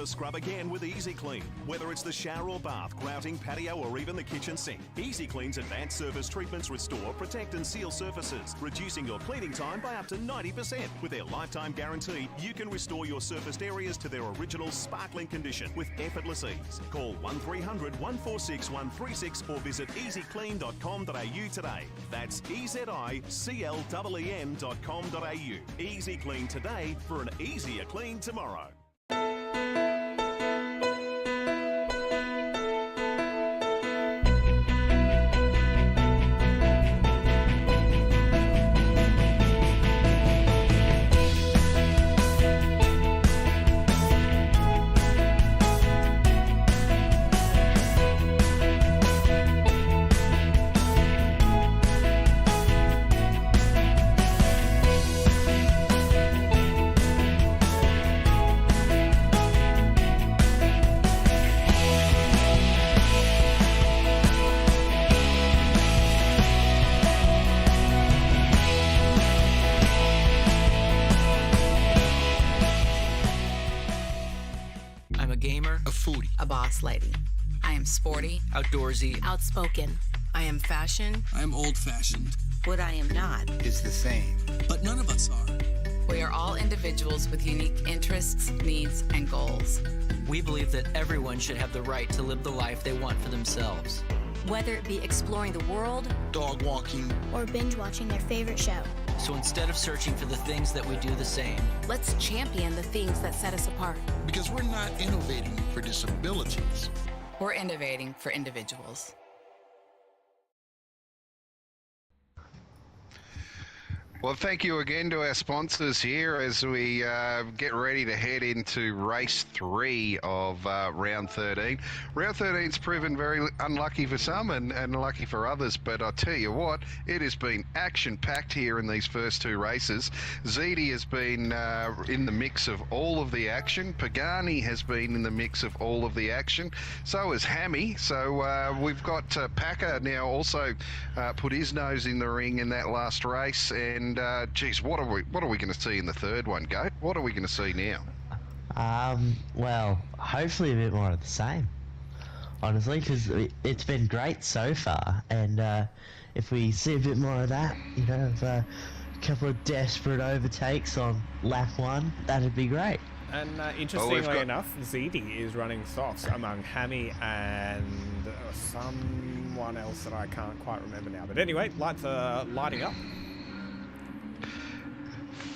Never scrub again with Easy Clean. Whether it's the shower or bath, grouting, patio, or even the kitchen sink, Easy Clean's advanced surface treatments restore, protect, and seal surfaces, reducing your cleaning time by up to 90%. With their lifetime guarantee, you can restore your surfaced areas to their original sparkling condition with effortless ease. Call 1300 146 136 or visit easyclean.com.au today. That's EZICLEEN.com.au. Easy Clean today for an easier clean tomorrow. I'm a gamer, A foodie. A boss lady. I am sporty. outdoorsy, Outspoken. I am fashion. I am old-fashioned. What I am not. It's the same. But none of us are. We are all individuals with unique interests, needs, and goals. We believe that everyone should have the right to live the life they want for themselves. Whether it be exploring the world Dog walking. or binge watching their favorite show. So instead of searching for the things that we do the same, Let's champion the things that set us apart. Because we're not innovating for disabilities. We're innovating for individuals. Well, thank you again to our sponsors here as we get ready to head into race 3 of round 13. Round 13's proven very unlucky for some and lucky for others, but I'll tell you what, it has been action-packed here in these first 2 races. Ziti has been in the mix of all of the action. Pagani has been in the mix of all of the action. So has Hammy. So we've got Packer now also put his nose in the ring in that last race, and geez, what are we going to see in the third one, Goat? What are we going to see now? Well, hopefully a bit more of the same, honestly, because it's been great so far, and if we see a bit more of that, you know, of a couple of desperate overtakes on lap 1, that'd be great. And interestingly enough, Ziti is running softs among Hammy and someone else that I can't quite remember now. But anyway, lights are lighting up.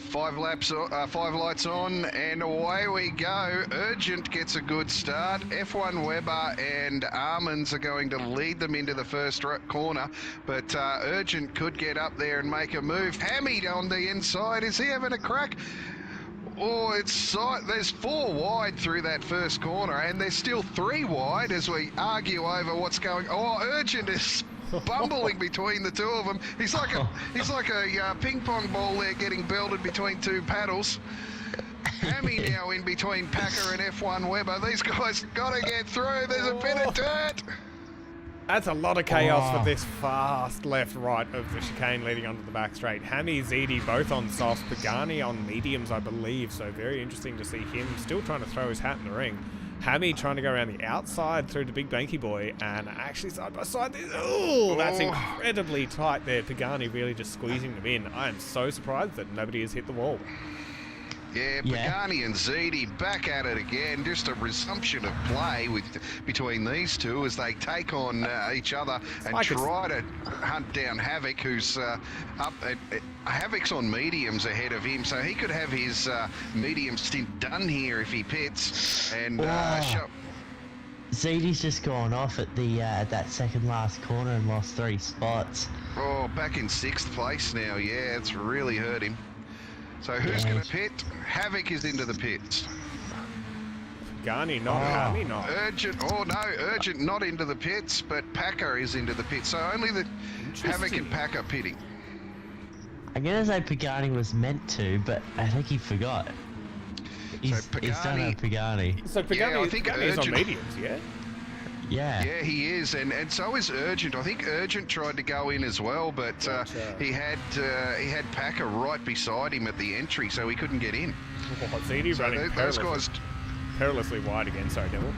5 lights on, and away we go. Urgent gets a good start. F1 Weber and Armands are going to lead them into the first corner, but Urgent could get up there and make a move. Hammy on the inside, is he having a crack? Oh, there's 4 wide through that first corner, and there's still 3 wide as we argue over what's going. Oh, Urgent is bumbling between the 2 of them. He's like a ping pong ball there, getting belted between 2 paddles. Hammy now in between Packer and F1 Weber. These guys got to get through. There's a bit of dirt. That's a lot of chaos for this fast left-right of the chicane leading onto the back straight. Hammy, Ziti both on softs, Pagani on mediums, I believe, so very interesting to see him still trying to throw his hat in the ring. Hammy trying to go around the outside through the big Banky boy, and actually side by side. Oh, that's incredibly tight there. Pagani really just squeezing them in. I am so surprised that nobody has hit the wall. Yeah, Pagani and Ziti back at it again. Just a resumption of play between these two as they take on each other and try to hunt down Havoc, who's up at... Havoc's on mediums ahead of him, so he could have his medium stint done here if he pits. And Ziti's just gone off at the that second last corner and lost 3 spots. Oh, back in 6th place now. Yeah, it's really hurt him. So who's going to pit? Havoc is into the pits. Pagani not, Hammy not. Urgent not into the pits, but Packer is into the pits. So only the Havoc and Packer pitting. I'm going to say Pagani was meant to, but I think he forgot. He's done a Pagani. So Pagani, I think Pagani's on mediums, yeah? Yeah. Yeah, he is, and so is Urgent. I think Urgent tried to go in as well, but he had Packer right beside him at the entry, so he couldn't get in. Ziti running those guys. perilously wide again. Sorry, Devil.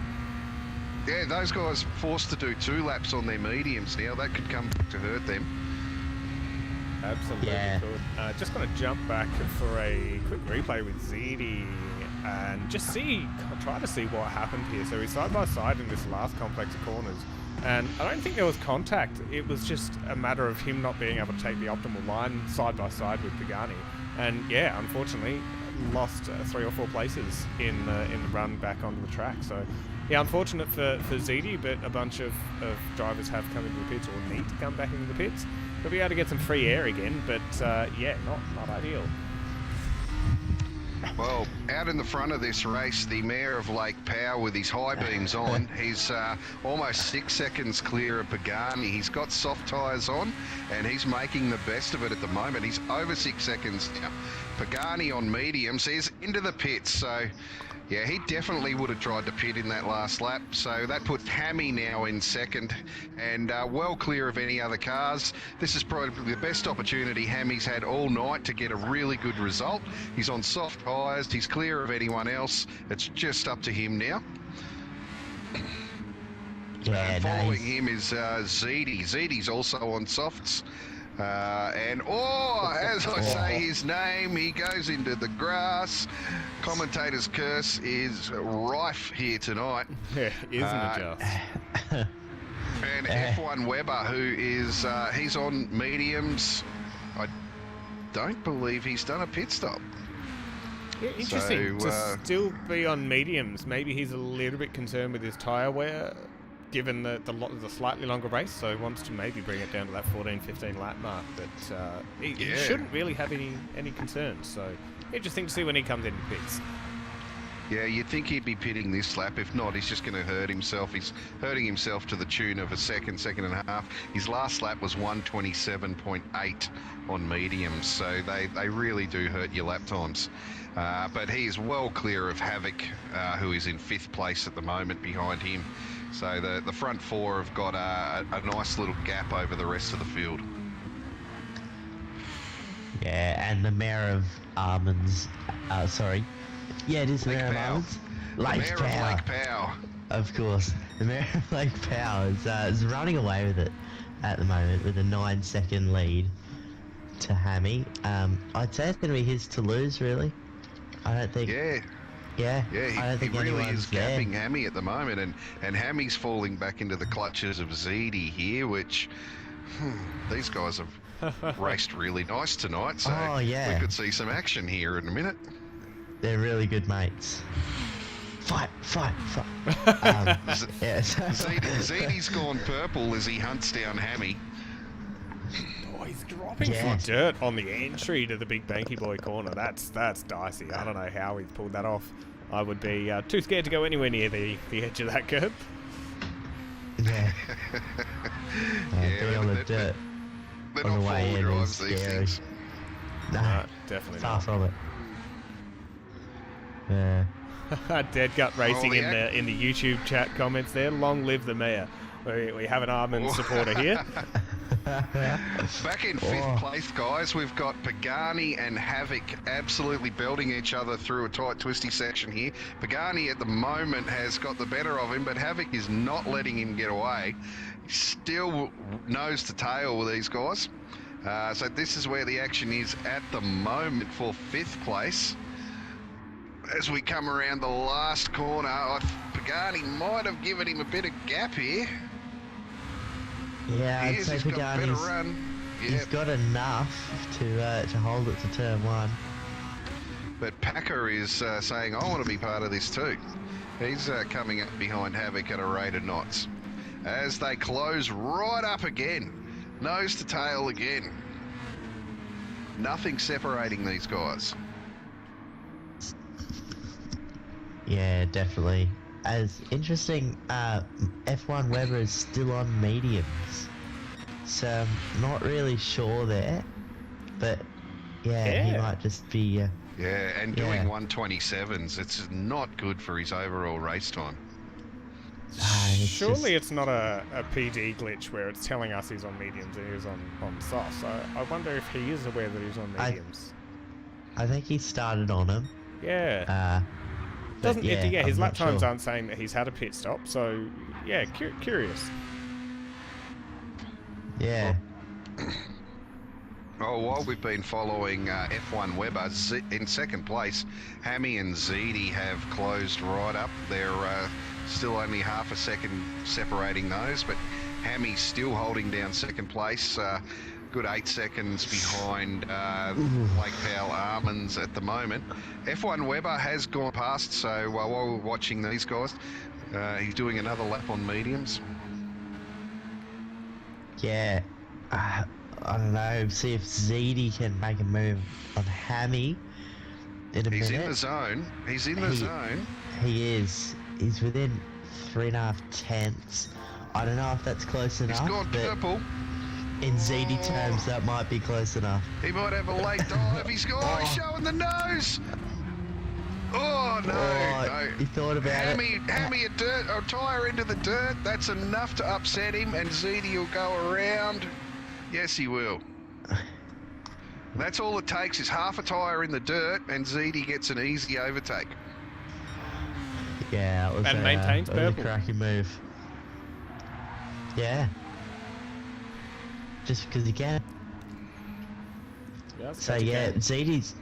Yeah, those guys forced to do 2 laps on their mediums now. That could come back to hurt them. Absolutely good. Just going to jump back for a quick replay with ZD and just try to see what happened here. So he's side by side in this last complex of corners, and I don't think there was contact. It was just a matter of him not being able to take the optimal line side by side with Pagani, and yeah, unfortunately lost 3 or 4 places in the run back onto the track. So yeah, unfortunate for ZD, but a bunch of drivers have come into the pits or need to come back into the pits. They'll be able to get some free air again, but yeah, not ideal. Well, out in the front of this race, the Mayor of Lake Powell with his high beams on. He's almost 6 seconds clear of Pagani. He's got soft tyres on, and he's making the best of it at the moment. He's over 6 seconds now. Pagani on mediums. He's into the pits, so yeah, he definitely would have tried to pit in that last lap. So that puts Hammy now in second and well clear of any other cars. This is probably the best opportunity Hammy's had all night to get a really good result. He's on soft tyres. He's clear of anyone else. It's just up to him now. Yeah, following him is ZD. ZD's also on softs. And as I say his name, he goes into the grass. Commentator's curse is rife here tonight. Yeah, isn't it just? And F1 Weber, who is, he's on mediums. I don't believe he's done a pit stop. Yeah, interesting to still be on mediums. Maybe he's a little bit concerned with his tyre wear, given the slightly longer race, so he wants to maybe bring it down to that 14-15 lap mark, but he shouldn't really have any concerns, so interesting to see when he comes in pits. Yeah, you'd think he'd be pitting this lap. If not, he's just going to hurt himself. He's hurting himself to the tune of a second and a half. His last lap was 1:27.8 on mediums, so they really do hurt your lap times. But he is well clear of Havoc, who is in 5th place at the moment behind him. So the front 4 have got a nice little gap over the rest of the field. Yeah, and the Mayor of Almonds, yeah, it is the Mayor of Almonds. Lake Powell. Of course. The Mayor of Lake Powell is running away with it at the moment with a 9-second lead to Hammy. I'd say it's going to be his to lose, really. I don't think... Yeah, he really is gapping Hammy at the moment, and Hammy's falling back into the clutches of ZD here, which these guys have raced really nice tonight, so we could see some action here in a minute. They're really good mates. Fight. ZD's gone purple as he hunts down Hammy. Oh, he's dropping some dirt on the entry to the Big Banky Boy corner. That's dicey. I don't know how he's pulled that off. I would be too scared to go anywhere near the edge of that curb. Yeah. Being on the dirt on the way in is scary. No, definitely far not. from it. Yeah. Dead Gut Racing in the YouTube chat comments there. Long live the Mayor. We have an Armand supporter here. Back in 5th place, guys, we've got Pagani and Havoc absolutely belting each other through a tight, twisty section here. Pagani at the moment has got the better of him, but Havoc is not letting him get away. He's still nose to tail with these guys. So this is where the action is at the moment for 5th place. As we come around the last corner, Pagani might have given him a bit of gap here. Yeah, I'd say Pagani's he's got enough to hold it to turn 1. But Packer is saying, I want to be part of this too. He's coming up behind Havoc at a rate of knots. As they close right up again, nose to tail again. Nothing separating these guys. Yeah, definitely. As interesting, F1 Weber is still on mediums, so I'm not really sure there, but he might just be doing 1:27s. It's not good for his overall race time. Surely it's not a PD glitch where it's telling us he's on mediums and he's on soft, so I wonder if he is aware that he's on mediums. I think he started on him. Yeah. Doesn't yeah, yeah, his I'm lap not times sure. aren't saying that he's had a pit stop, so yeah, curious. Yeah. Oh, while we've been following F1 Weber, in second place, Hammy and Zeedy have closed right up. They're still only half a second separating those, but Hammy's still holding down second place. Good 8 seconds behind Lake Powell Almonds at the moment. F1 Weber has gone past, so while we're watching these guys, he's doing another lap on mediums. Yeah. I don't know. See if Zeedy can make a move on Hammy in a minute. He's in the zone. He's in the zone. He is. He's within 3.5 tenths. I don't know if that's close enough. He's gone purple. In Zeedy terms, that might be close enough. He might have a late dive. He's showing the nose. Oh, no, no. He thought about it. Hammy a tyre into the dirt. That's enough to upset him, and Zeedy will go around. Yes, he will. That's all it takes is half a tyre in the dirt, and Zeedy gets an easy overtake. Yeah, it was maintains a purple. cracking move. Yeah. Just because he can. Yeah, so yeah, Zeedy's.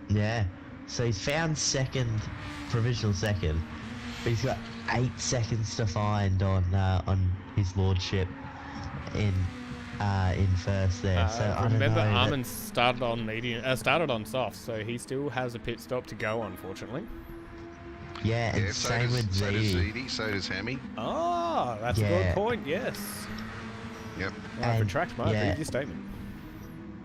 Yeah. So he's found provisional second, but he's got 8 seconds to find on his lordship in first there. So I don't remember, know. Armin started on soft, so he still has a pit stop to go, unfortunately. Yeah, and same with So does Zeedy. Zeedy, so does Hammy. Oh, that's a good point, yes. Yep. I retract my previous statement.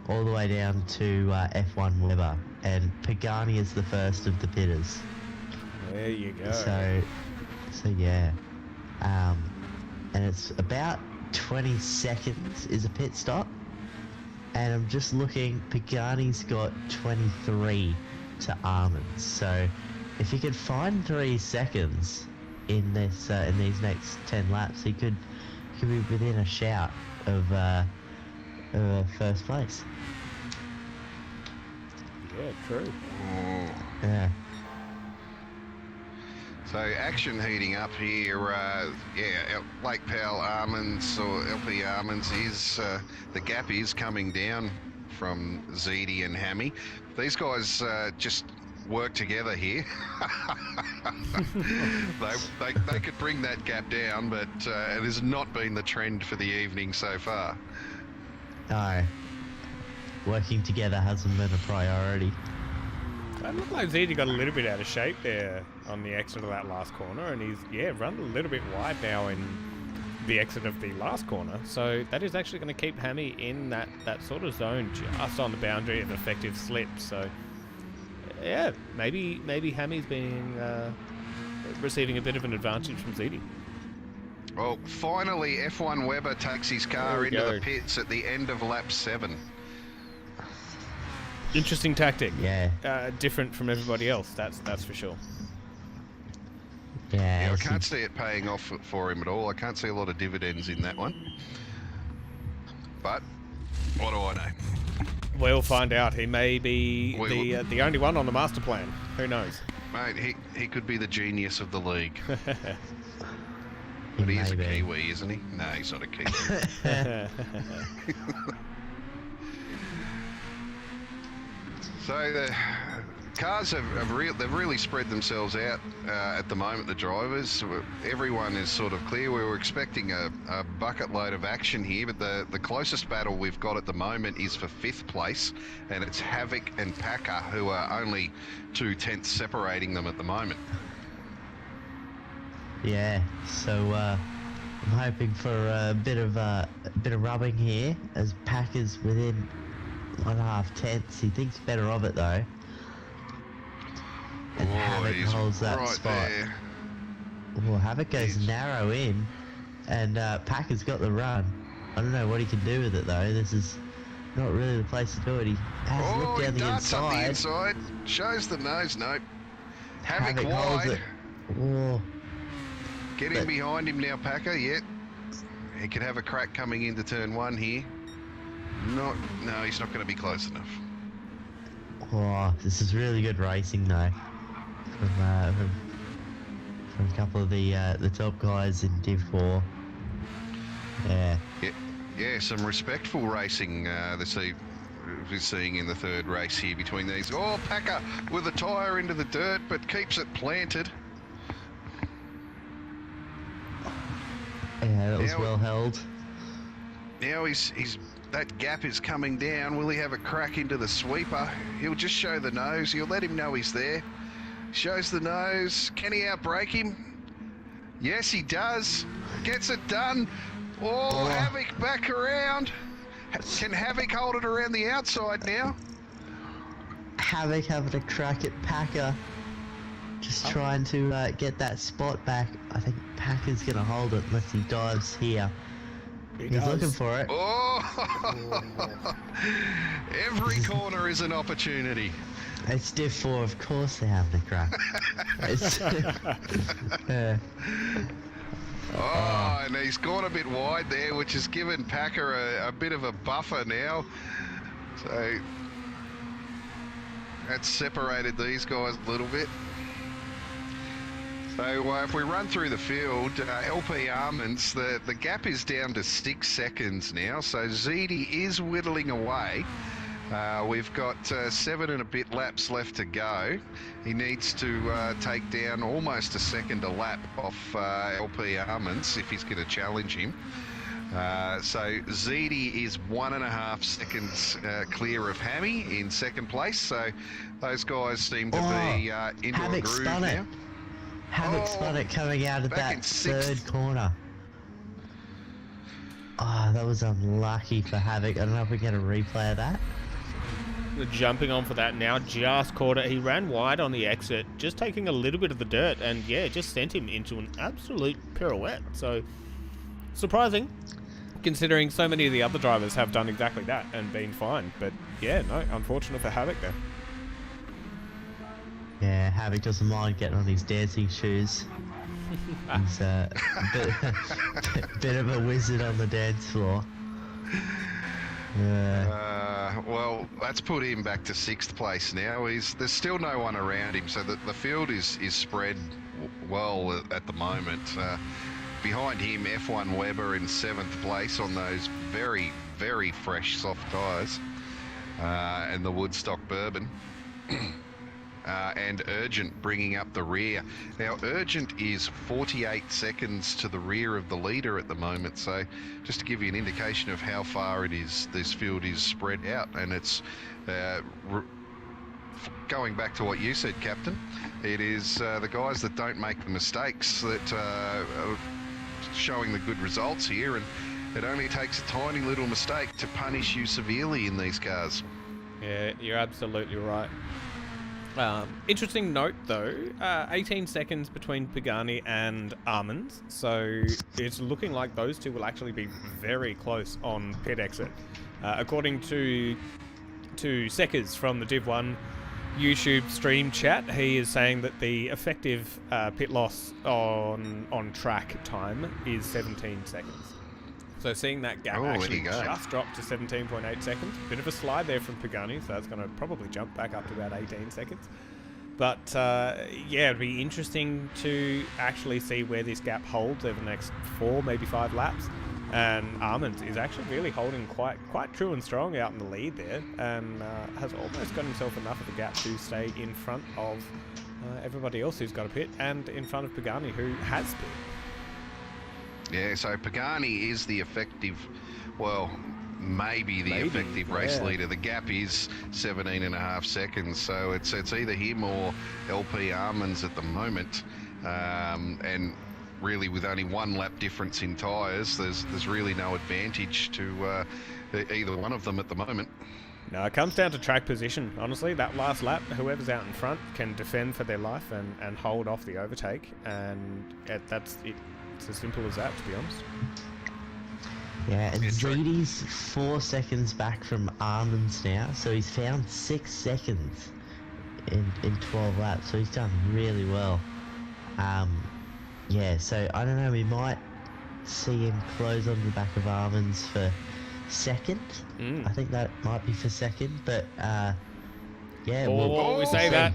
All the way down to F1 Weber, and Pagani is the first of the pitters. There you go. So yeah, and it's about 20 seconds is a pit stop, and I'm just looking. Pagani's got 23 to Armin's, so if he could find 3 seconds in this in these next 10 laps, he could be within a shout of first place. Yeah, true. Yeah. So action heating up here. Lake Powell Almonds or LP Almonds is the gap is coming down from Zeedy and Hammy. These guys just work together here. they could bring that gap down, but it has not been the trend for the evening so far. No. Working together hasn't been a priority. It looked like Zeedy got a little bit out of shape there on the exit of that last corner, and he's run a little bit wide now in the exit of the last corner. So that is actually going to keep Hammy in that sort of zone, just on the boundary of effective slip. So yeah, maybe Hammy's being receiving a bit of an advantage from Zeedy. Well, finally, F1 Weber takes his car into the pits at the end of lap 7. Interesting tactic. Yeah. Different from everybody else, that's for sure. Yeah, I can't see it paying off for him at all. I can't see a lot of dividends in that one. But what do I know? We'll find out. He may be the only one on the master plan. Who knows? Mate, he could be the genius of the league. But he is a Kiwi, isn't he? No, he's not a Kiwi. So the cars they've really spread themselves out at the moment, the drivers. Everyone is sort of clear. We were expecting a bucket load of action here, but the closest battle we've got at the moment is for 5th place, and it's Havoc and Packer, who are only 2 tenths separating them at the moment. Yeah, so I'm hoping for a bit of rubbing here, as Packer's within 1.5 tenths. He thinks better of it though. And Havoc holds that right spot. There. Well, Havoc goes narrow in, and Packer's got the run. I don't know what he can do with it though. This is not really the place to do it. He has a look down the darts inside. up the inside. Shows the nose. Nope. Havoc holds wide. it. Oh. Get in behind him now, Packer. Yep. He could have a crack coming into turn 1 here. No, he's not going to be close enough. Oh, this is really good racing though from from a couple of the top guys in Div 4. Yeah. Yeah, some respectful racing we're seeing in the third race here between these. Oh, Packer with a tyre into the dirt, but keeps it planted. Yeah, that was well held. Now that gap is coming down. Will he have a crack into the sweeper? He'll just show the nose. He'll let him know he's there. Shows the nose. Can he outbrake him? Yes, he does. Gets it done. Oh, Havoc back around. Can Havoc hold it around the outside now? Havoc having a crack at Packer. Just trying to get that spot back. I think Packer's going to hold it unless he dives here. He's looking for it. Oh! Every corner is an opportunity. It's Div 4, of course they're having a crack. Oh, and he's gone a bit wide there, which has given Packer a bit of a buffer now. So that's separated these guys a little bit. So if we run through the field, LP Almonds, the gap is down to 6 seconds now. So ZD is whittling away. We've got 7 and a bit laps left to go. He needs to take down almost a second a lap off LP Almonds if he's going to challenge him. So ZD is 1.5 seconds clear of Hammy in second place. So those guys seem to be into a groove now. Havoc spun it coming out of that third corner. Oh, that was unlucky for Havoc. I don't know if we get a replay of that. Jumping on for that now, just caught it. He ran wide on the exit, just taking a little bit of the dirt, and yeah, just sent him into an absolute pirouette. So, surprising, considering so many of the other drivers have done exactly that and been fine. But yeah, no, unfortunate for Havoc there. Yeah, Havoc doesn't mind getting on his dancing shoes. He's a bit of a wizard on the dance floor. Well, that's put him back to 6th place now. There's still no one around him, so the field is spread well at the moment. Behind him, F1 Weber in 7th place on those very, very fresh soft tyres, and the Woodstock Bourbon. And Urgent bringing up the rear. Now, Urgent is 48 seconds to the rear of the leader at the moment, so just to give you an indication of how far it is, this field is spread out, and it's going back to what you said, Captain, it is the guys that don't make the mistakes that are showing the good results here, and it only takes a tiny little mistake to punish you severely in these cars. Yeah, you're absolutely right. Interesting note though, 18 seconds between Pagani and Almonds, so it's looking like those two will actually be very close on pit exit. According to Seckers from the Div 1 YouTube stream chat, he is saying that the effective pit loss on track time is 17 seconds. So seeing that gap actually just dropped to 17.8 seconds. Bit of a slide there from Pagani, so that's going to probably jump back up to about 18 seconds. But yeah, it'd be interesting to actually see where this gap holds over the next 4, maybe 5 laps. And Almonds is actually really holding quite true and strong out in the lead there, and has almost got himself enough of a gap to stay in front of everybody else who's got a pit, and in front of Pagani, who has pit. Yeah, so Pagani is the effective, well, maybe the effective race leader. The gap is 17.5 seconds, so it's either him or LP Almonds at the moment. And really, with only 1 lap difference in tyres, there's really no advantage to either one of them at the moment. No, it comes down to track position. Honestly, that last lap, whoever's out in front can defend for their life and hold off the overtake, and that's it. It's as simple as that, to be honest. Yeah, and ZD's 4 seconds back from Almonds now, so he's found 6 seconds in 12 laps, so he's done really well. Yeah, so I don't know, we might see him close on the back of Almonds for second. I think that might be for second, but yeah. We say that.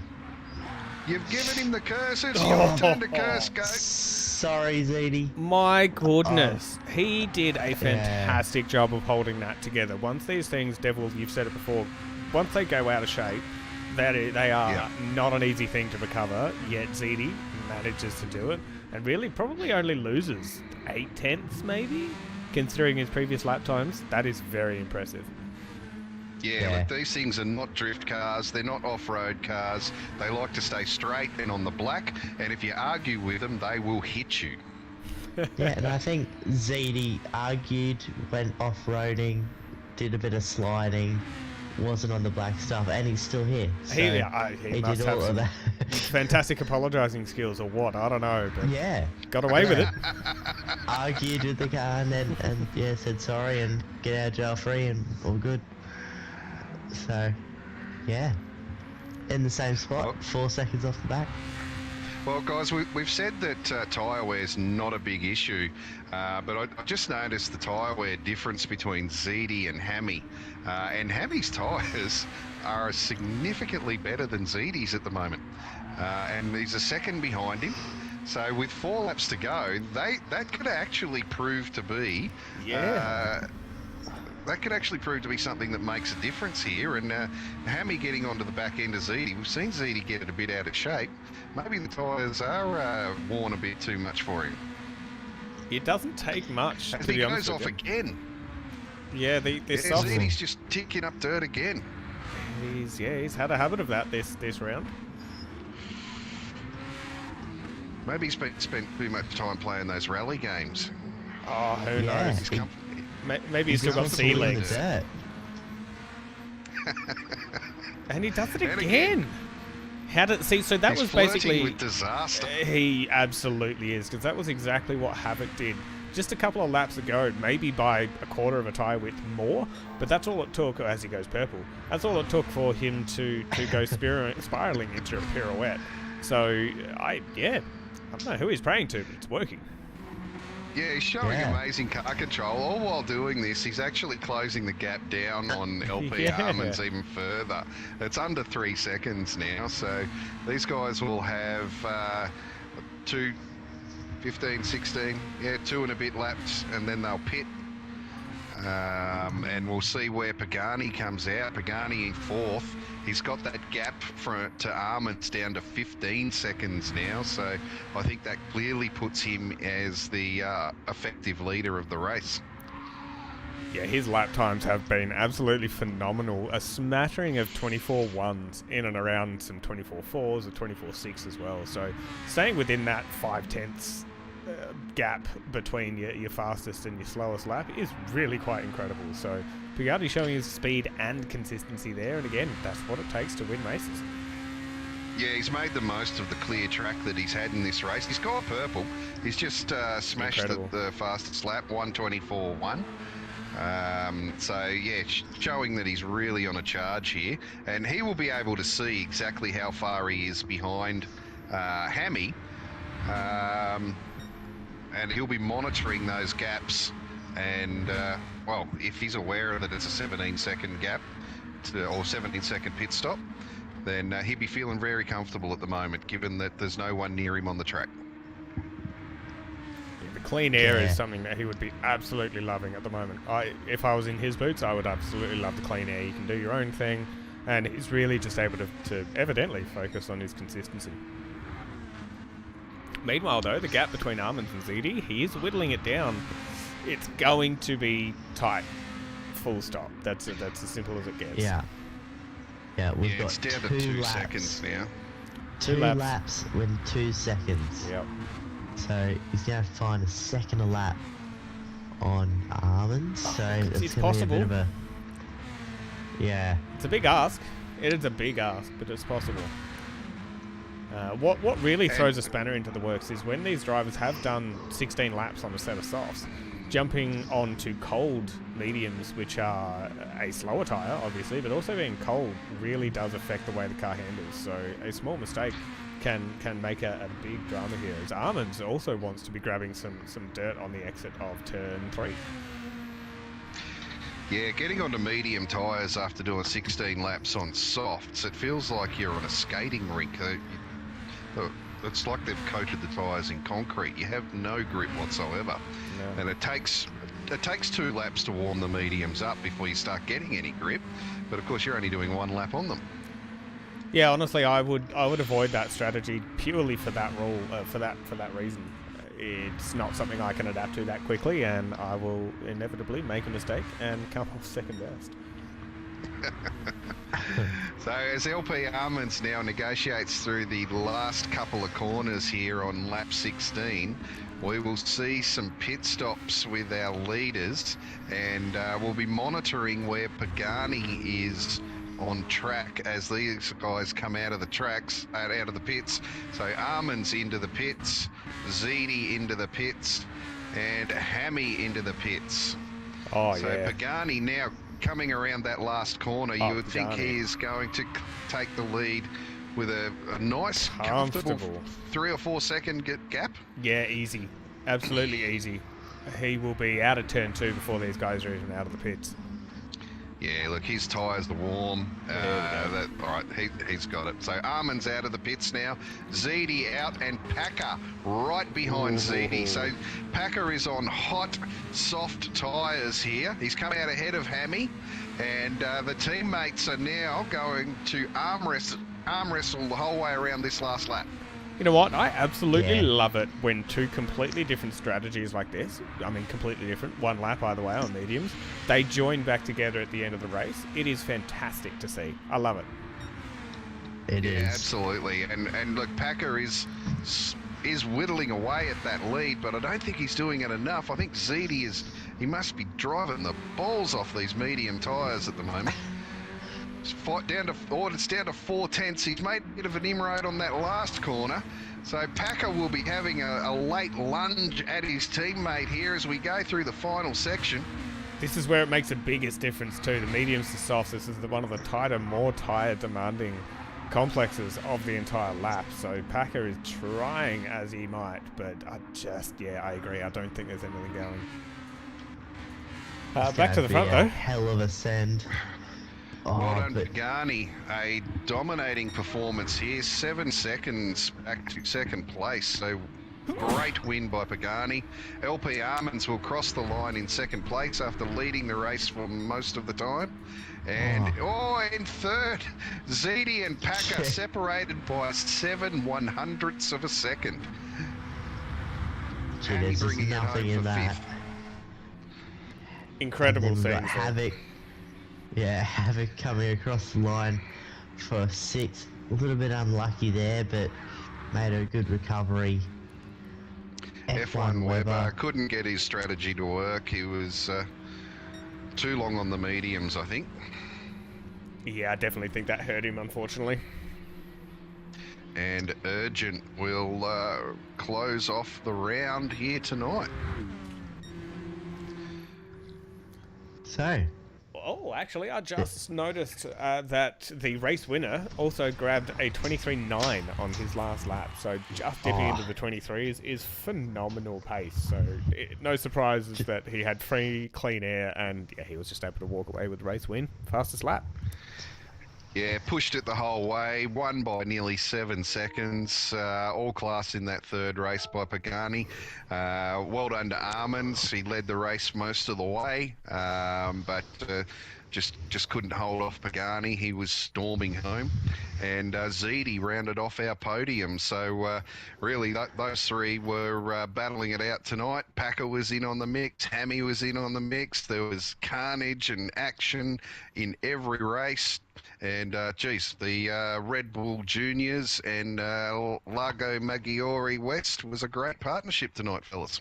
You've given him the curse. It's your turn to curse, Goat. Sorry, ZD. My goodness. He did a fantastic job of holding that together. Once these things, Devil, you've said it before, once they go out of shape, they are not an easy thing to recover, yet ZD manages to do it, and really probably only loses 8/10 maybe, considering his previous lap times. That is very impressive. Yeah, look, these things are not drift cars. They're not off-road cars. They like to stay straight and on the black, and if you argue with them, they will hit you. Yeah, and I think ZD argued, went off-roading, did a bit of sliding, wasn't on the black stuff, and he's still here. So he must did have all of some that. fantastic apologising skills or what, I don't know, but got away Yeah. with it. Argued with the car and then said sorry and get out of jail free and all good. So, yeah, in the same spot, 4 seconds off the back. Well, guys, we've said that tyre wear is not a big issue, but I just noticed the tyre wear difference between ZD and Hammy. And Hammy's tyres are significantly better than ZD's at the moment. And he's a second behind him. So with 4 laps to go, that could actually prove to be... that could actually prove to be something that makes a difference here. And Hammy getting onto the back end of ZD, we've seen ZD get it a bit out of shape. Maybe the tyres are worn a bit too much for him. It doesn't take much, As to he be honest goes with off you. again. Yeah, ZD's just ticking up dirt again. He's had a habit of that this round. Maybe he's spent too much time playing those rally games. Oh, who knows? Maybe he's still got sea legs. And he does it again. How did so that he's was basically with disaster. He absolutely is, because that was exactly what Havoc did just a couple of laps ago, maybe by a quarter of a tyre width more, but that's all it took. As he goes purple, that's all it took for him to go spiraling into a pirouette. So I don't know who he's praying to, but it's working. Yeah, he's showing amazing car control. All while doing this, he's actually closing the gap down on LP Armand's even further. It's under 3 seconds now, so these guys will have 2, 15, 16, 2 and a bit laps, and then they'll pit. And we'll see where Pagani comes out. Pagani in 4th. He's got that gap to Armand's down to 15 seconds now, so I think that clearly puts him as the effective leader of the race. Yeah, his lap times have been absolutely phenomenal. A smattering of 24.1s in and around some 24.4s or 24.6 as well. So staying within that 5/10 gap between your fastest and your slowest lap is really quite incredible. So Pagani showing his speed and consistency there, and again, that's what it takes to win races. Yeah, he's made the most of the clear track that he's had in this race. He's got purple. He's just smashed the fastest lap, 1:24.1. So yeah, showing that he's really on a charge here, and he will be able to see exactly how far he is behind Hammy, and he'll be monitoring those gaps. And well, if he's aware that it's a 17-second gap or 17-second pit stop, then he'd be feeling very comfortable at the moment, given that there's no one near him on the track. The clean air is something that he would be absolutely loving at the moment. If I was in his boots, I would absolutely love the clean air. You can do your own thing, and he's really just able to evidently focus on his consistency. Meanwhile, though, the gap between Armand and ZD, he is whittling it down. It's going to be tight. Full stop. That's as simple as it gets. Yeah, we've got it's down to 2 2 laps. seconds now. 2 laps within 2 seconds. Yep. So he's going to find a second a lap on Armand. So it's possible. Be a bit of a... It's a big ask. It is a big ask, but it's possible. What really throws a spanner into the works is when these drivers have done 16 laps on a set of softs, jumping onto cold mediums, which are a slower tyre, obviously, but also being cold really does affect the way the car handles. So a small mistake can make a big drama here. As Armand also wants to be grabbing some dirt on the exit of turn 3. Yeah, getting onto medium tyres after doing 16 laps on softs, it feels like you're on a skating rink. It's like they've coated the tyres in concrete. You have no grip whatsoever. No. And it takes 2 laps to warm the mediums up before you start getting any grip. But of course, you're only doing 1 lap on them. Yeah, honestly, I would avoid that strategy purely for that rule, for that reason. It's not something I can adapt to that quickly, and I will inevitably make a mistake and come off second best. So as LP Armans now negotiates through the last couple of corners here on lap 16, we will see some pit stops with our leaders, and we'll be monitoring where Pagani is on track as these guys come out of the tracks, out of the pits. So Armans into the pits, Zedi into the pits, and Hammy into the pits. Oh, so yeah. Pagani now coming around that last corner. You would think he is going to take the lead with a nice, comfortable 3 or 4 second gap. Yeah, easy. Absolutely easy. He will be out of turn 2 before these guys are even out of the pits. Yeah, look, his tyres are warm. All right, he's got it. So Arman's out of the pits now. Zedi out, and Packer right behind Zedi. So Packer is on hot, soft tyres here. He's come out ahead of Hammy, and the teammates are now going to arm wrestle the whole way around this last lap. You know what? I absolutely love it when 2 completely different strategies like this, I mean completely different, 1 lap either way on mediums, they join back together at the end of the race. It is fantastic to see. I love it. It is. Absolutely. And look, Packer is whittling away at that lead, but I don't think he's doing it enough. I think Zedi he must be driving the balls off these medium tyres at the moment. It's down to 4/10. He's made a bit of an inroad on that last corner. So Packer will be having a late lunge at his teammate here as we go through the final section. This is where it makes the biggest difference too. The mediums to softs. This is one of the tighter, more tyre demanding complexes of the entire lap. So Packer is trying as he might, but I agree. I don't think there's anything going. Back to the front though. Hell of a send. Well done, Pagani. A dominating performance here. 7 seconds back to second place. So great win by Pagani. LP Armans will cross the line in second place after leading the race for most of the time. And in third, Zedi and Packer separated by 7/100ths of a second. There's just nothing in that. fifth. Incredible scene. Havoc coming across the line for 6th. A little bit unlucky there, but made a good recovery. F1 Weber couldn't get his strategy to work. He was too long on the mediums, I think. Yeah, I definitely think that hurt him, unfortunately. And Urgent will close off the round here tonight. So... Oh, actually, I just noticed that the race winner also grabbed a 23.9 on his last lap. So just dipping into the 23s is phenomenal pace. So no surprises that he had free, clean air, and he was just able to walk away with the race win. Fastest lap. Yeah, pushed it the whole way, won by nearly 7 seconds, all class in that third race by Pagani. Well done to Armans, he led the race most of the way, but just couldn't hold off Pagani, he was storming home. And Zedi rounded off our podium, so really those 3 were battling it out tonight. Packer was in on the mix, Hammy was in on the mix, there was carnage and action in every race. And, the Red Bull Juniors and Lago Maggiore West was a great partnership tonight, fellas.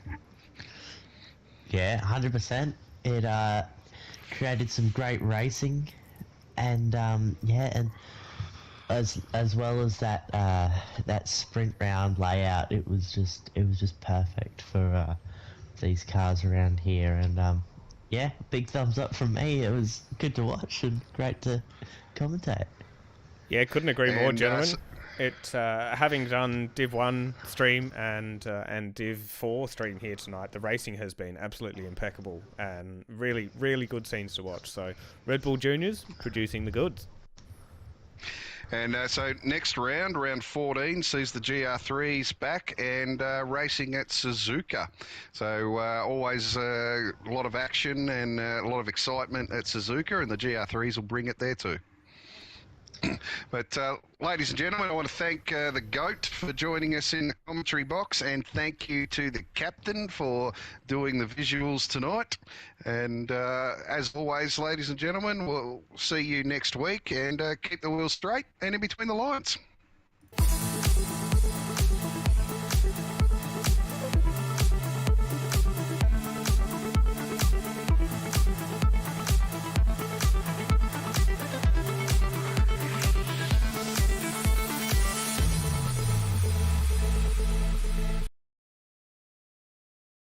Yeah, 100%. It created some great racing, and and as well as that sprint round layout, it was just perfect for these cars around here. And big thumbs up from me. It was good to watch and great to commentate. Yeah, couldn't agree more, gentlemen. Having done Div 1 stream and Div 4 stream here tonight, the racing has been absolutely impeccable and really, really good scenes to watch. So Red Bull Juniors producing the goods. And so next round, round 14, sees the GR3s back and racing at Suzuka. So always a lot of action and a lot of excitement at Suzuka, and the GR3s will bring it there too. But ladies and gentlemen, I want to thank the GOAT for joining us in the commentary box, and thank you to the captain for doing the visuals tonight. And as always, ladies and gentlemen, we'll see you next week, and keep the wheels straight and in between the lines.